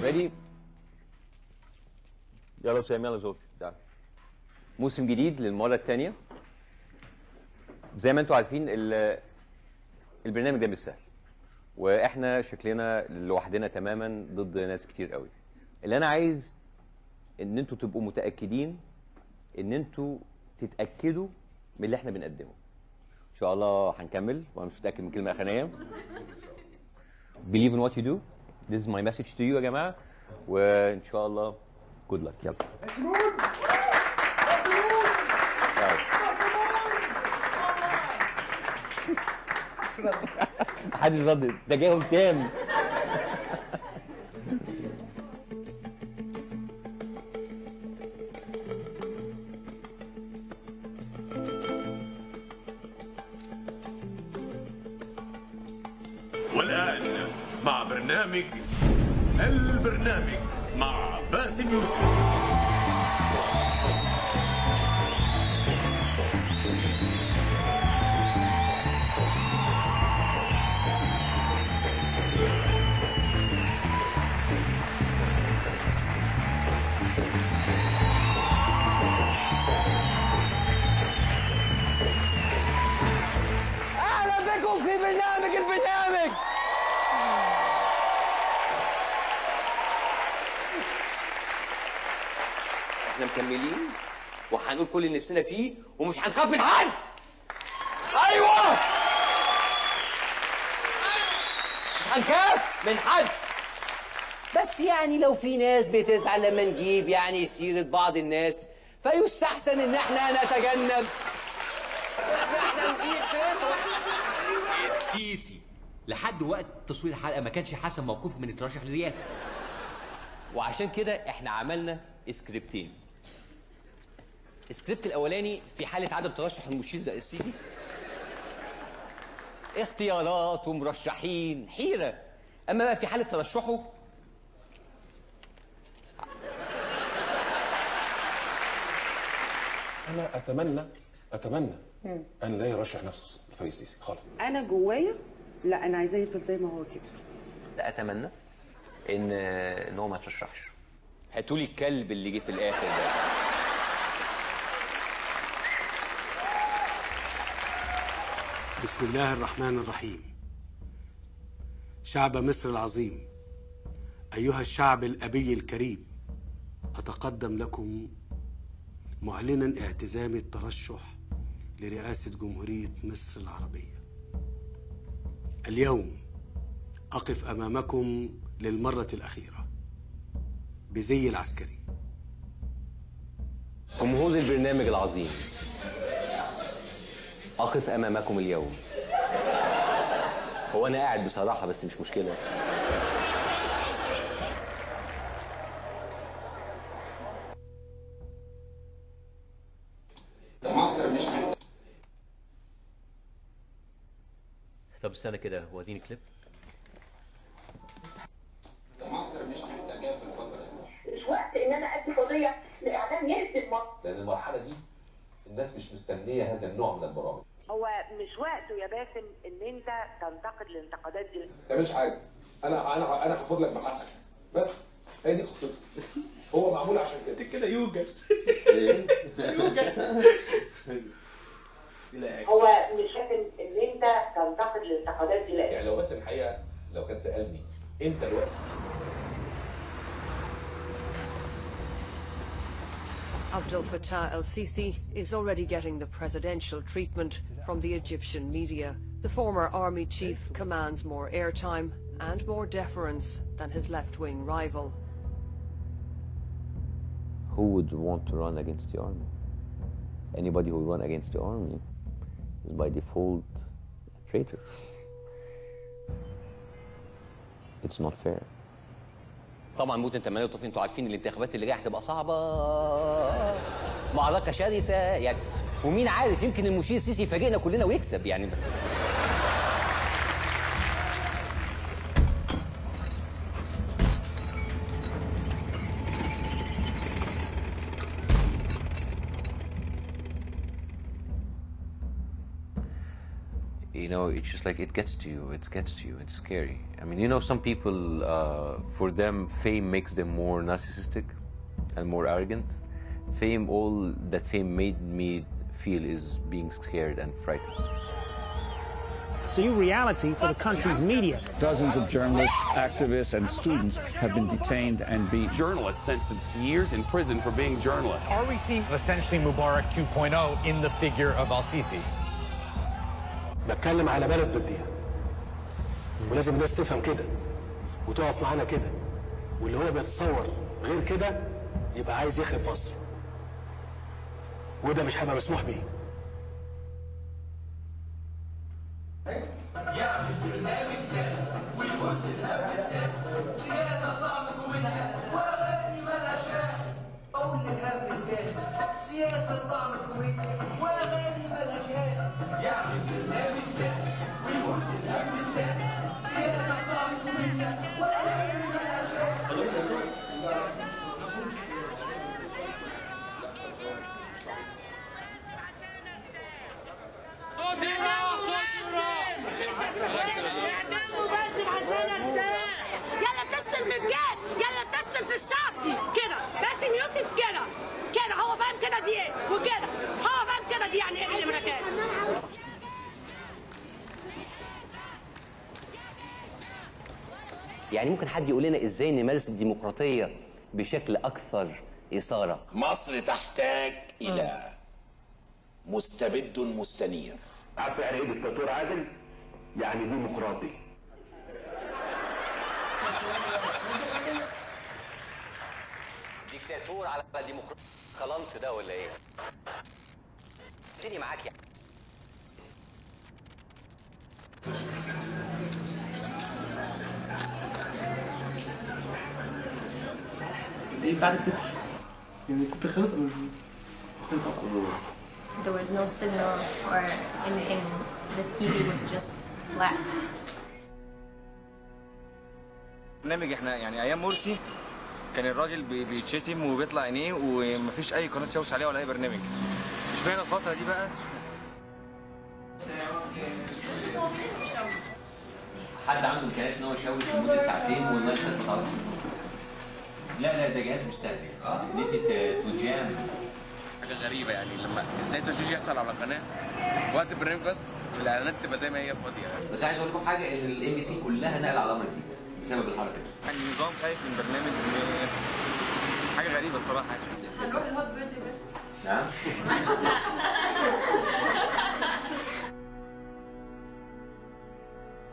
ريدي؟ يلا وسام، يلا زور. تعال. موسم جديد للمره الثانيه. زي ما انتم عارفين البرنامج ده مش سهل، واحنا شكلنا لوحدنا تماما ضد ناس كتير قوي. اللي انا عايز ان انتوا تبقوا متاكدين ان انتوا تتاكدوا من اللي احنا بنقدمه. ان شاء الله هنكمل، وانا مش متاكد من الكلمه الاخرانيه. Believe in what you do. This is my message to you يا جماعه، وان شاء الله good luck. يلا. محدش رد، ده جايهم تام. والآن مع البرنامج مع باسم يوسف. اهلا بكم في البرنامج. احنا مكملين وهنقول كل اللي نفسنا فيه ومش هنخاف من حد. ايوه مش هنخاف من حد. بس يعني لو في ناس بتزعل لما نجيب يعني سيرة بعض الناس، فيستحسن ان احنا نتجنب احنا نجيب السيسي لحد وقت تصوير الحلقه ما كانش حاسم موقفه من الترشح للرئاسه، وعشان كده احنا عملنا سكريبتين. السكريبت الاولاني في حاله عدم ترشح المشير زي السيسي، اختيارات ومرشحين حيره. اما بقى في حاله ترشحه انا اتمنى ان لا يرشح نفسه لفريق السيسي خالص. انا جوايا لا، انا عايزاه يفضل زي ما هو كده. لا اتمنى ان هو ما يترشحش. هاتولي الكلب اللي جه في الاخر ده. بسم الله الرحمن الرحيم. شعب مصر العظيم، ايها الشعب الابي الكريم، اتقدم لكم معلنا اعتزامي الترشح لرئاسة جمهورية مصر العربية. اليوم أقف أمامكم للمرة الأخيرة بزي العسكري. جمهور البرنامج العظيم، أقف أمامكم اليوم. هو أنا قاعد بصراحة بس مش مشكلة. مصر مش طب استنى كده وريني كليب. مصر مش محتاجاه في الفترة دي. مش وقت ان انا ادي قضيه لاعلام يهدم مصر. لأن المرحلة دي الناس مش مستنية هذا النوع من البرامج. هو مش وقته يا باسم ان انت تنتقد الانتقادات دي. ما تعملش حاجة. أنا هاخد لك بحقك. بس هي دي قصته. هو معمول عشان كده يوجد. هو مش لازم ان انت تنتقد الانتقادات دي. يعني لو بس الحقيقة لو كان سألني امتى الوقت. Abdel Fattah el-Sisi is already getting the presidential treatment from the Egyptian media. The former army chief commands more airtime and more deference than his left-wing rival. Who would want to run against the army? Anybody who would run against the army is by default a traitor. It's not fair. طبعا موت التمانية وطفين، انتوا عارفين الانتخابات اللي جايه هتبقى صعبه، معركه شرسه يعني، ومين عارف يمكن المشير السيسي يفاجئنا كلنا ويكسب يعني. You know, it's just like it gets to you, it's scary. I mean, you know, some people, for them, fame makes them more narcissistic and more arrogant. Fame, all that fame made me feel is being scared and frightened. It's a new reality for the country's media. Dozens of journalists, activists, and students have been detained and beat. Journalists sentenced to years in prison for being journalists. Are we seeing essentially Mubarak 2.0 in the figure of al-Sisi? بتكلم على بلد بديها ولازم الناس تفهم كده وتقف معانا كده واللي هو بيتصور غير كده يبقى عايز يخرب مصر وده مش هيبقى مسموح بيه. يعمل برنامج سنة ويقول للهبل سياسة طعمك ومنها وأغاني ملهاش أقول للهبل التاني سياسة طعمك ومنها وأغاني ملهاش يعمل برنامج سنة ويقول للهبل التاني سياسة طعمك ومنها وأغاني ملهاش يلا تسلم في الجيش، يلا تسلم في الشعب دي كده. باسم يوسف كده هو فاهم كده دي ايه وكده هو فاهم كده دي يعني ايه الامريكان. يعني ممكن حد يقول لنا ازاي نمارس الديمقراطيه بشكل اكثر اثاره؟ مصر تحتاج الى مستبد مستنير. عارف يعني ايه دكتاتور عادل؟ يعني ديمقراطي. ديكتاتور على ديمقراطي خلاص ده ولا ايه؟ اديني معاك يعني. ايه بعد التتر؟ يعني التتر خلص ولا بس انت There was no signal or in the TV was just black. برنامج احنا يعني ايام مرسي كان الراجل بيتشتم وبيطلع عينيه ومفيش اي قناه تشوش عليه ولا اي برنامج. اشمعنى الفتره دي بقى؟ حد عنده امكانيات ان هو يشوش لمده ساعتين والناس ما تعرفش؟ لا ده جهاز مش سهل يعني ان انت تجام. حاجه غريبه يعني لما ازاي التشويش يحصل على قناه وقت البرنامج بس والاعلانات تبقى زي ما هي فاضيه يعني. بس عايز اقول لكم حاجه ان الام بي سي كلها نقل على امر جديد بسبب الحركه دي. يعني النظام خايف من برنامج حاجه غريبه الصراحه. هنروح الهوت بيرثدي بس. نعم.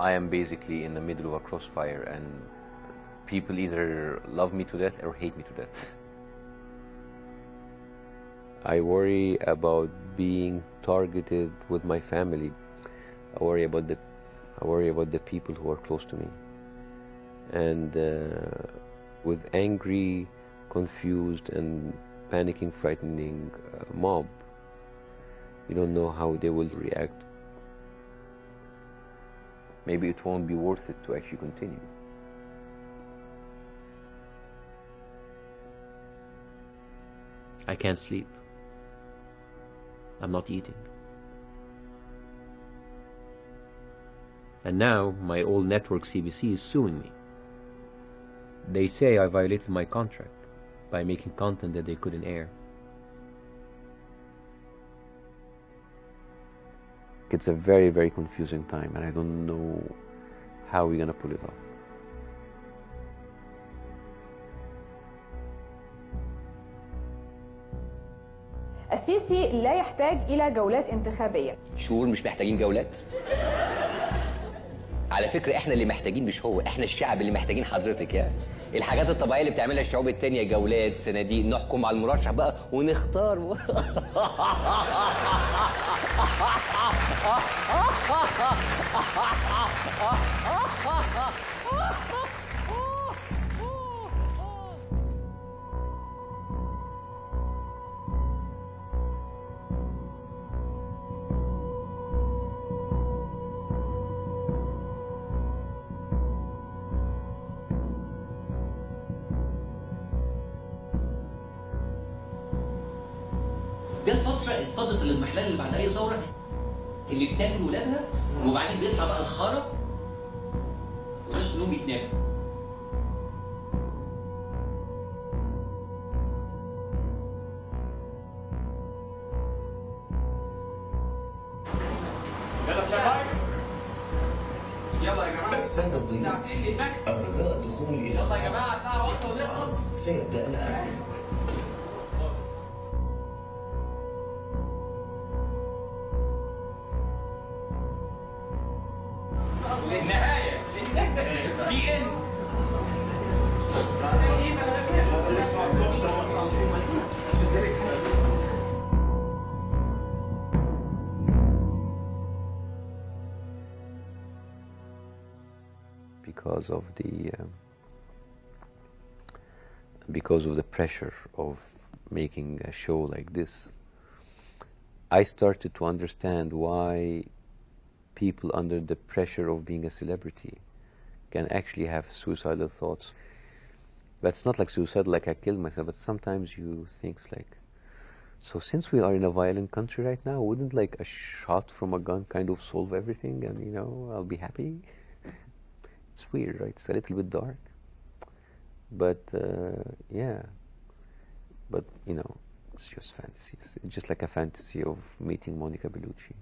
I am basically in the middle of a crossfire and people either love me to death or hate me to death. I worry about being targeted with my family. I worry about the people who are close to me. And with angry, confused and panicking, frightening mob, you don't know how they will react. Maybe it won't be worth it to actually continue. I can't sleep. I'm not eating. And now my old network CBC is suing me. They say I violated my contract by making content that they couldn't air. It's a very, very confusing time and I don't know how we're gonna pull it off. السيسي لا يحتاج إلى جولات انتخابية. شهور مش محتاجين جولات؟ على فكرة احنا اللي محتاجين مش هو، احنا الشعب اللي محتاجين حضرتك يعني. الحاجات الطبيعية اللي بتعملها الشعوب التانية جولات، صناديق، نحكم على المرشح بقى ونختار. ده الفترة اللي بعد أي ثورة اللي بتاكل ولادها وبعدين بيطلع بقى الخرا والناس كلهم بيتناكلوا. يلا يا جماعه السادة الضيوف الرجاء دخول إلى يلا يا جماعه ساعه واحده ونخلص. سيبدأ الآن. للنهايه في ان because of the pressure of making a show like this, I started to understand why people under the pressure of being a celebrity can actually have suicidal thoughts. That's not like suicide, like I killed myself, but sometimes you think like, so since we are in a violent country right now, wouldn't like a shot from a gun kind of solve everything and, you know, I'll be happy? It's weird, right? It's a little bit dark. But, yeah. But, you know, it's just fantasies. It's just like a fantasy of meeting Monica Bellucci.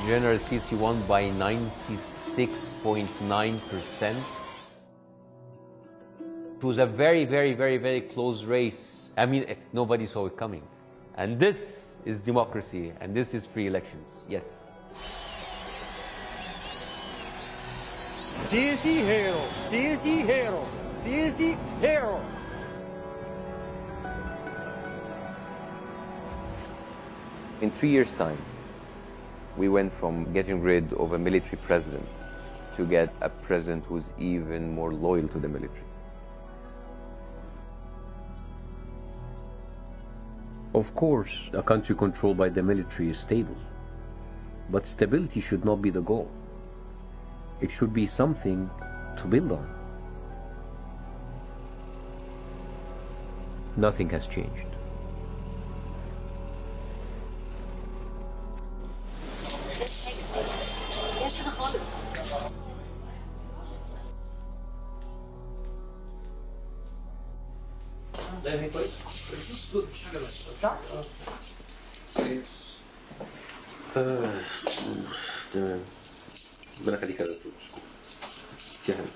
General Sisi won by 96.9%. It was a very, very, very, very close race. I mean, nobody saw it coming. And this is democracy, and this is free elections. Yes. Sisi hero, Sisi hero, Sisi hero. In 3 years' time, we went from getting rid of a military president to get a president who's even more loyal to the military. Of course, a country controlled by the military is stable, but stability should not be the goal. It should be something to build on. Nothing has changed. لا هي كويس مفيش حاجه صح؟ تمام. ربنا يخليك يا دكتور. يا حبيبي.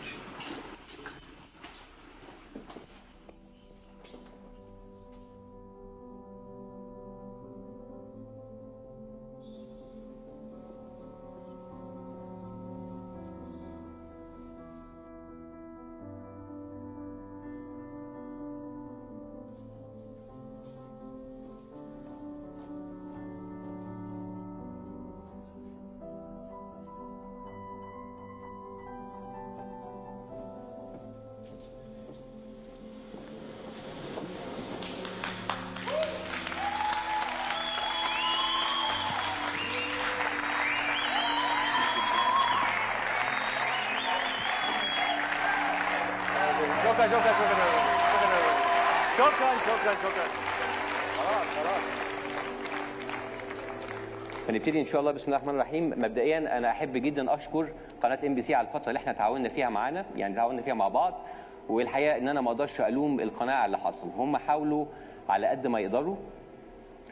شكرا خلاص. هنبتدي ان شاء الله. بسم الله الرحمن الرحيم. مبدئيا انا احب جدا اشكر قناه MBC على الفتره اللي احنا تعاوننا فيها معانا، يعني تعاوننا فيها مع بعض، والحقيقه ان انا ما اقدرش الوم القناه على اللي حصل. هم حاولوا على قد ما يقدروا،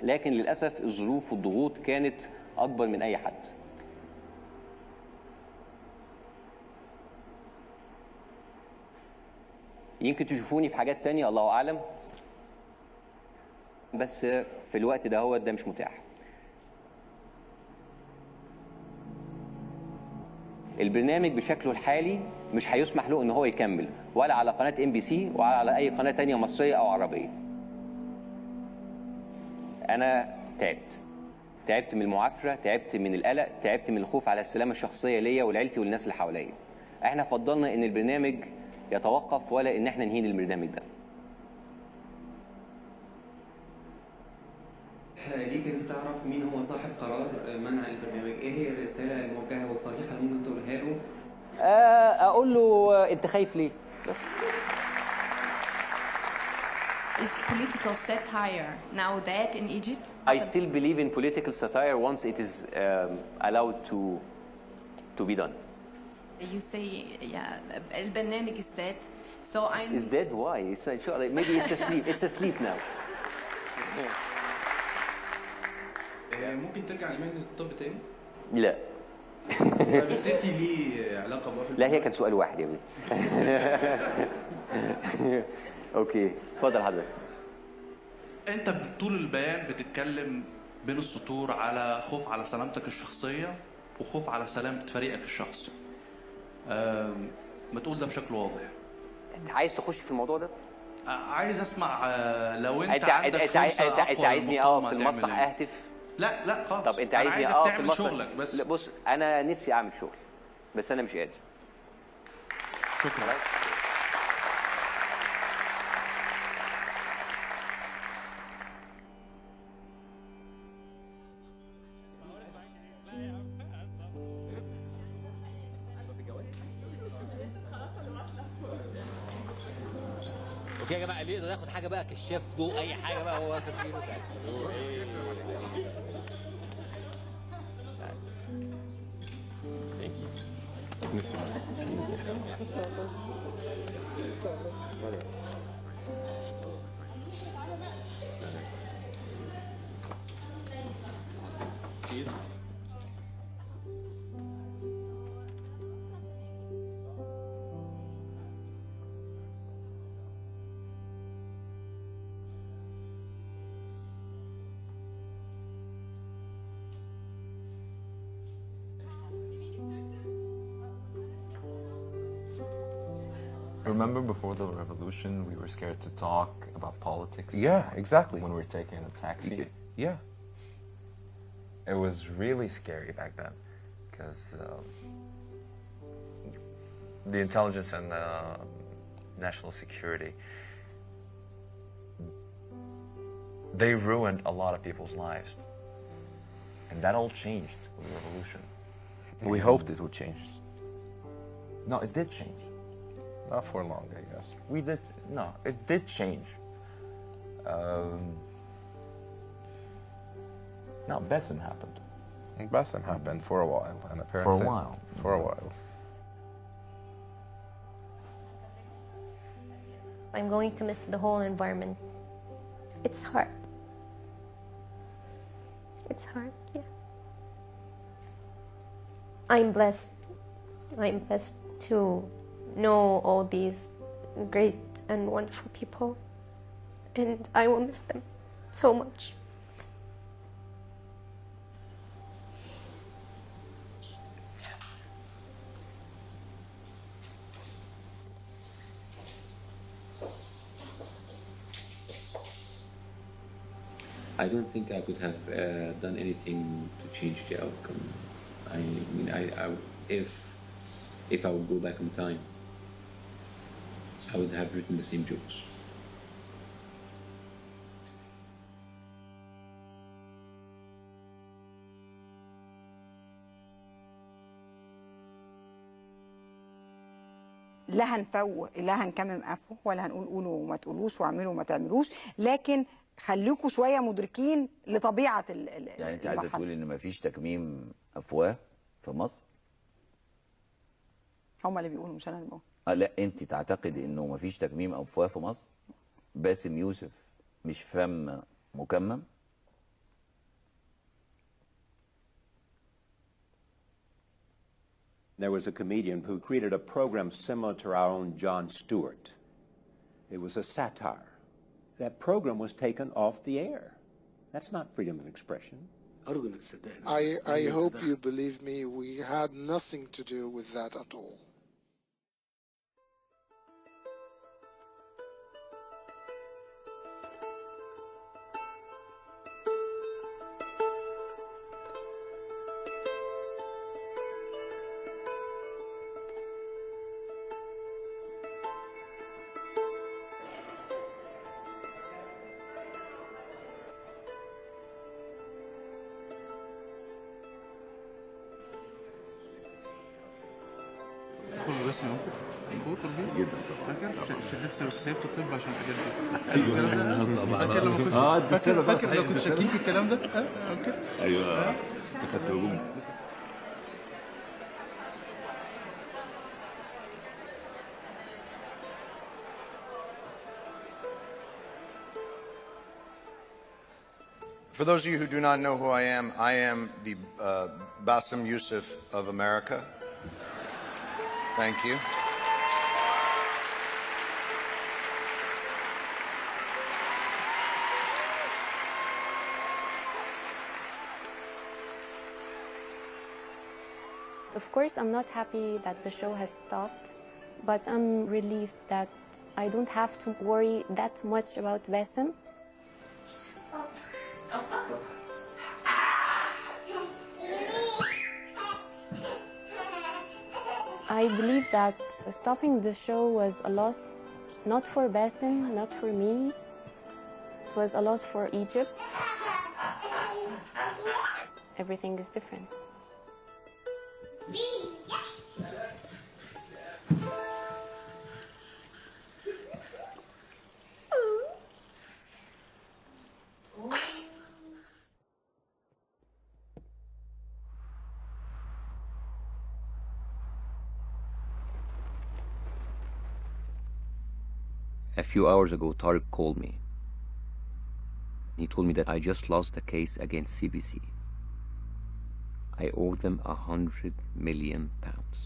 لكن للاسف الظروف والضغوط كانت اكبر من اي حد. يمكن تشوفوني في حاجات تانية الله اعلم، بس في الوقت ده مش متاح. البرنامج بشكله الحالي مش هيسمح له ان هو يكمل، ولا على قناه MBC ولا على اي قناه تانية مصريه او عربيه. انا تعبت من المعافره، تعبت من القلق، تعبت من الخوف على السلامه الشخصيه ليا ولعيلتي والناس اللي حواليا. احنا فضلنا ان البرنامج يتوقف ولا ان احنا نهين البرنامج ده. ليك انت تعرف مين هو صاحب قرار منع البرنامج؟ ايه هي الرساله الموجهه والصريحه اللي ممكن تقولها له؟ اقول له انت خايف ليه؟ بس. Is political satire now dead in Egypt? I still believe in political satire once it is allowed to be done. You say, yeah, البرنامج is dead. So I'm. Is dead? Why? Maybe it's asleep. It's asleep now. ممكن ترجع لمهنة الطب تاني؟ لا. طب السيسي ليه علاقة بوقف؟ لا هي كان سؤال واحد يا ابني. اوكي اتفضل حضرتك. انت طول البيان بتتكلم بين السطور على خوف على سلامتك الشخصيه وخوف على سلامه فريقك الشخصي. ما تقول ده بشكل واضح. انت عايز تخش في الموضوع ده؟ عايز اسمع. لو انت عندك فرصه اقوى انت عايزني في المسرح اهتف؟ لا خالص. طب انت عايزني في المسرح شغلك بس. لا بص انا نفسي اعمل شغل بس انا مش قادر. شكرا. اوكي يا جماعه اللي يقدر ياخد حاجه بقى كشاف ضوء اي حاجه بقى هو واخد فيه. Remember before the revolution, we were scared to talk about politics? Yeah, exactly. When we were taking a taxi? Yeah. It was really scary back then, because the intelligence and national security, they ruined a lot of people's lives. And that all changed with the revolution. We hoped it would change. No, it did change. Not for long, I guess. No, it did change. Now, Bassem happened. Bassem happened for a while, and apparently... For a while. For a while. I'm going to miss the whole environment. It's hard. It's hard, yeah. I'm blessed. I'm blessed to know all these great and wonderful people, and I will miss them so much. I don't think I could have done anything to change the outcome. I mean, if I would go back in time, I would have written the same jokes. لا هنكمم قفه ولا هنقول قولوا وما تقولوش واعملوا وما تعملوش، لكن خليكوا شويه مدركين لطبيعه يعني انت عايزه تقولي ان مفيش تكميم افواه في مصر؟ هم اللي بيقولوا مش انا اللي بقول. لا انت تعتقدي انه مفيش تكميم افواه في مصر؟ باسم يوسف مش فم مكمم؟ There was a comedian who created a program similar to our own Jon Stewart. It was a satire. That program was taken off the air. That's not freedom of expression. I hope you believe me, we had nothing to do with that at all. نفسي مبسوط جدا طبعا. فاكر لسه سيبت الطب عشان الحاجات دي. ايوه طبعا. فاكر لما كنت انت السبب. فاكر لو كنت شاكين في الكلام ده؟ اوكي. ايوه انت خدت هجوم. For those of you who do not know who I am the Bassem Youssef of America. Thank you. Of course, I'm not happy that the show has stopped, but I'm relieved that I don't have to worry that much about Bassem. I believe that stopping the show was a loss, not for Bassem, not for me. It was a loss for Egypt. Everything is different. A few hours ago, Tariq called me. He told me that I just lost the case against CBC. I owe them 100 million pounds.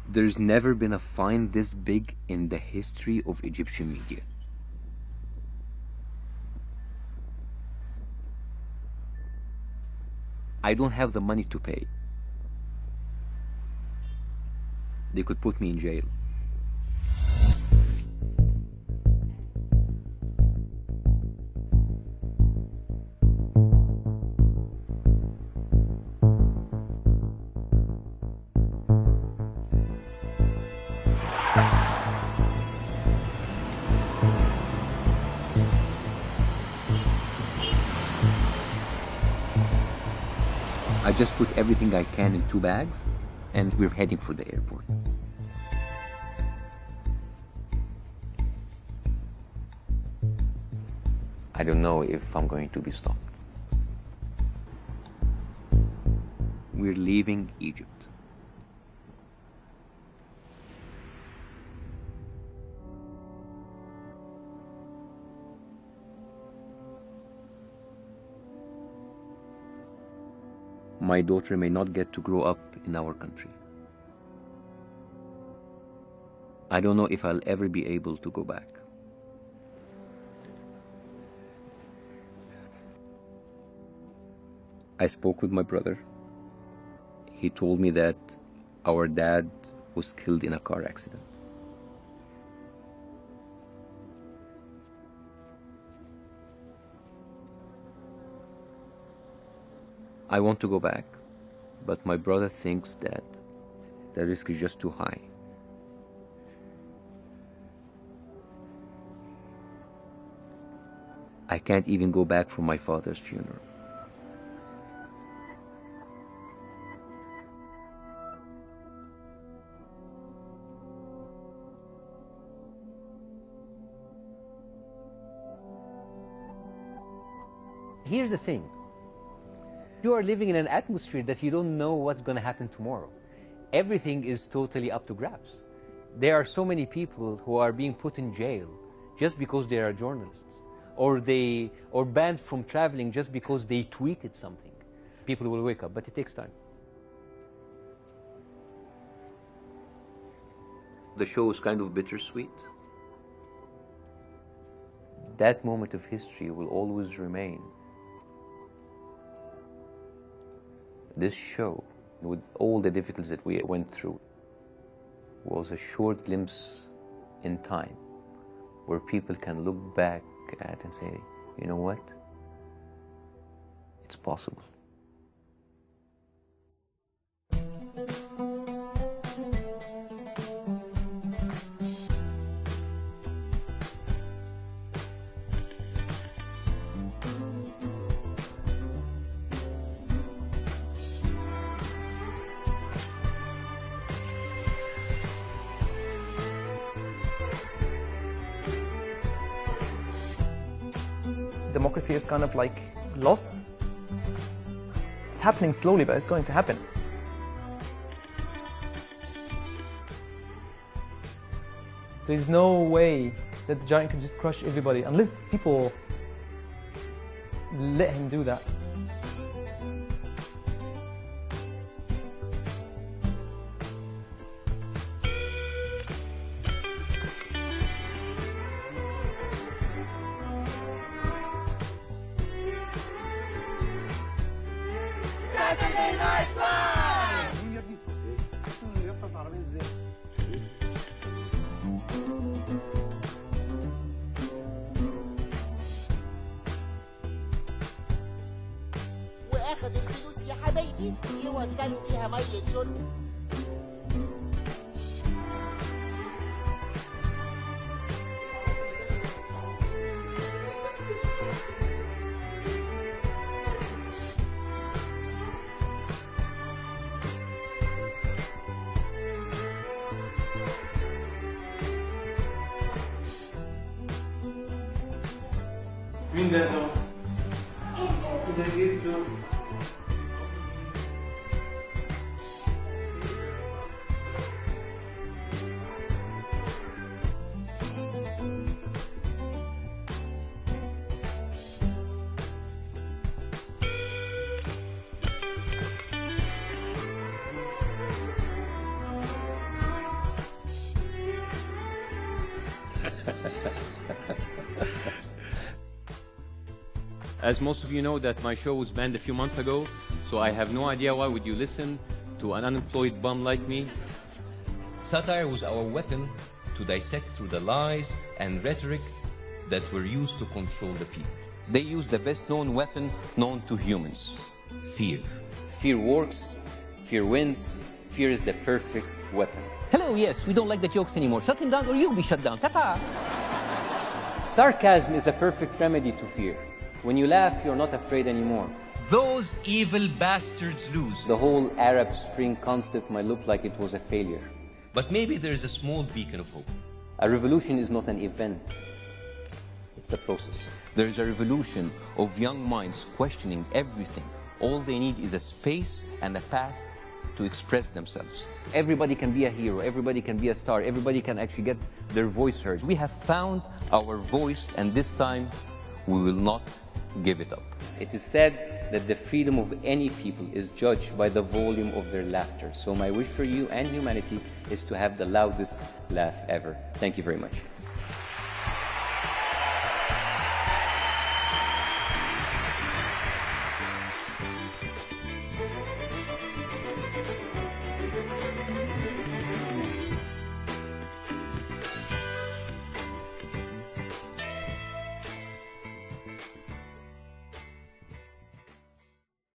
There's never been a fine this big in the history of Egyptian media. I don't have the money to pay. They could put me in jail. I just put everything I can in 2 bags, and we're heading for the airport. I don't know if I'm going to be stopped. We're leaving Egypt. My daughter may not get to grow up in our country. I don't know if I'll ever be able to go back. I spoke with my brother. He told me that our dad was killed in a car accident. I want to go back, but my brother thinks that the risk is just too high. I can't even go back for my father's funeral. Here's the thing. You are living in an atmosphere that you don't know what's going to happen tomorrow. Everything is totally up to grabs. There are so many people who are being put in jail just because they are journalists, or banned from traveling just because they tweeted something. People will wake up, but it takes time. The show is kind of bittersweet. That moment of history will always remain. This show, with all the difficulties that we went through, was a short glimpse in time where people can look back at and say, you know what? It's possible. democracy is kind of like lost. It's happening slowly, but it's going to happen. There's no way that the giant can just crush everybody unless people let him do that. Saturday Night Live! واخد الفلوس يا حبايبي يوصلوا بيها ميه شرب. مين ده سوا؟ ده جده. As most of you know that my show was banned a few months ago, so I have no idea why would you listen to an unemployed bum like me. Satire was our weapon to dissect through the lies and rhetoric that were used to control the people. They used the best known weapon known to humans, fear. Fear works, fear wins, fear is the perfect weapon. Hello, yes, we don't like the jokes anymore. Shut him down or you'll be shut down. Ta-ta! Sarcasm is a perfect remedy to fear. When you laugh, you're not afraid anymore. Those evil bastards lose. The whole Arab Spring concept might look like it was a failure. But maybe there is a small beacon of hope. A revolution is not an event. It's a process. There is a revolution of young minds questioning everything. All they need is a space and a path to express themselves. Everybody can be a hero, everybody can be a star, everybody can actually get their voice heard. We have found our voice, and this time we will not give it up. It is said that the freedom of any people is judged by the volume of their laughter. So my wish for you and humanity is to have the loudest laugh ever. Thank you very much.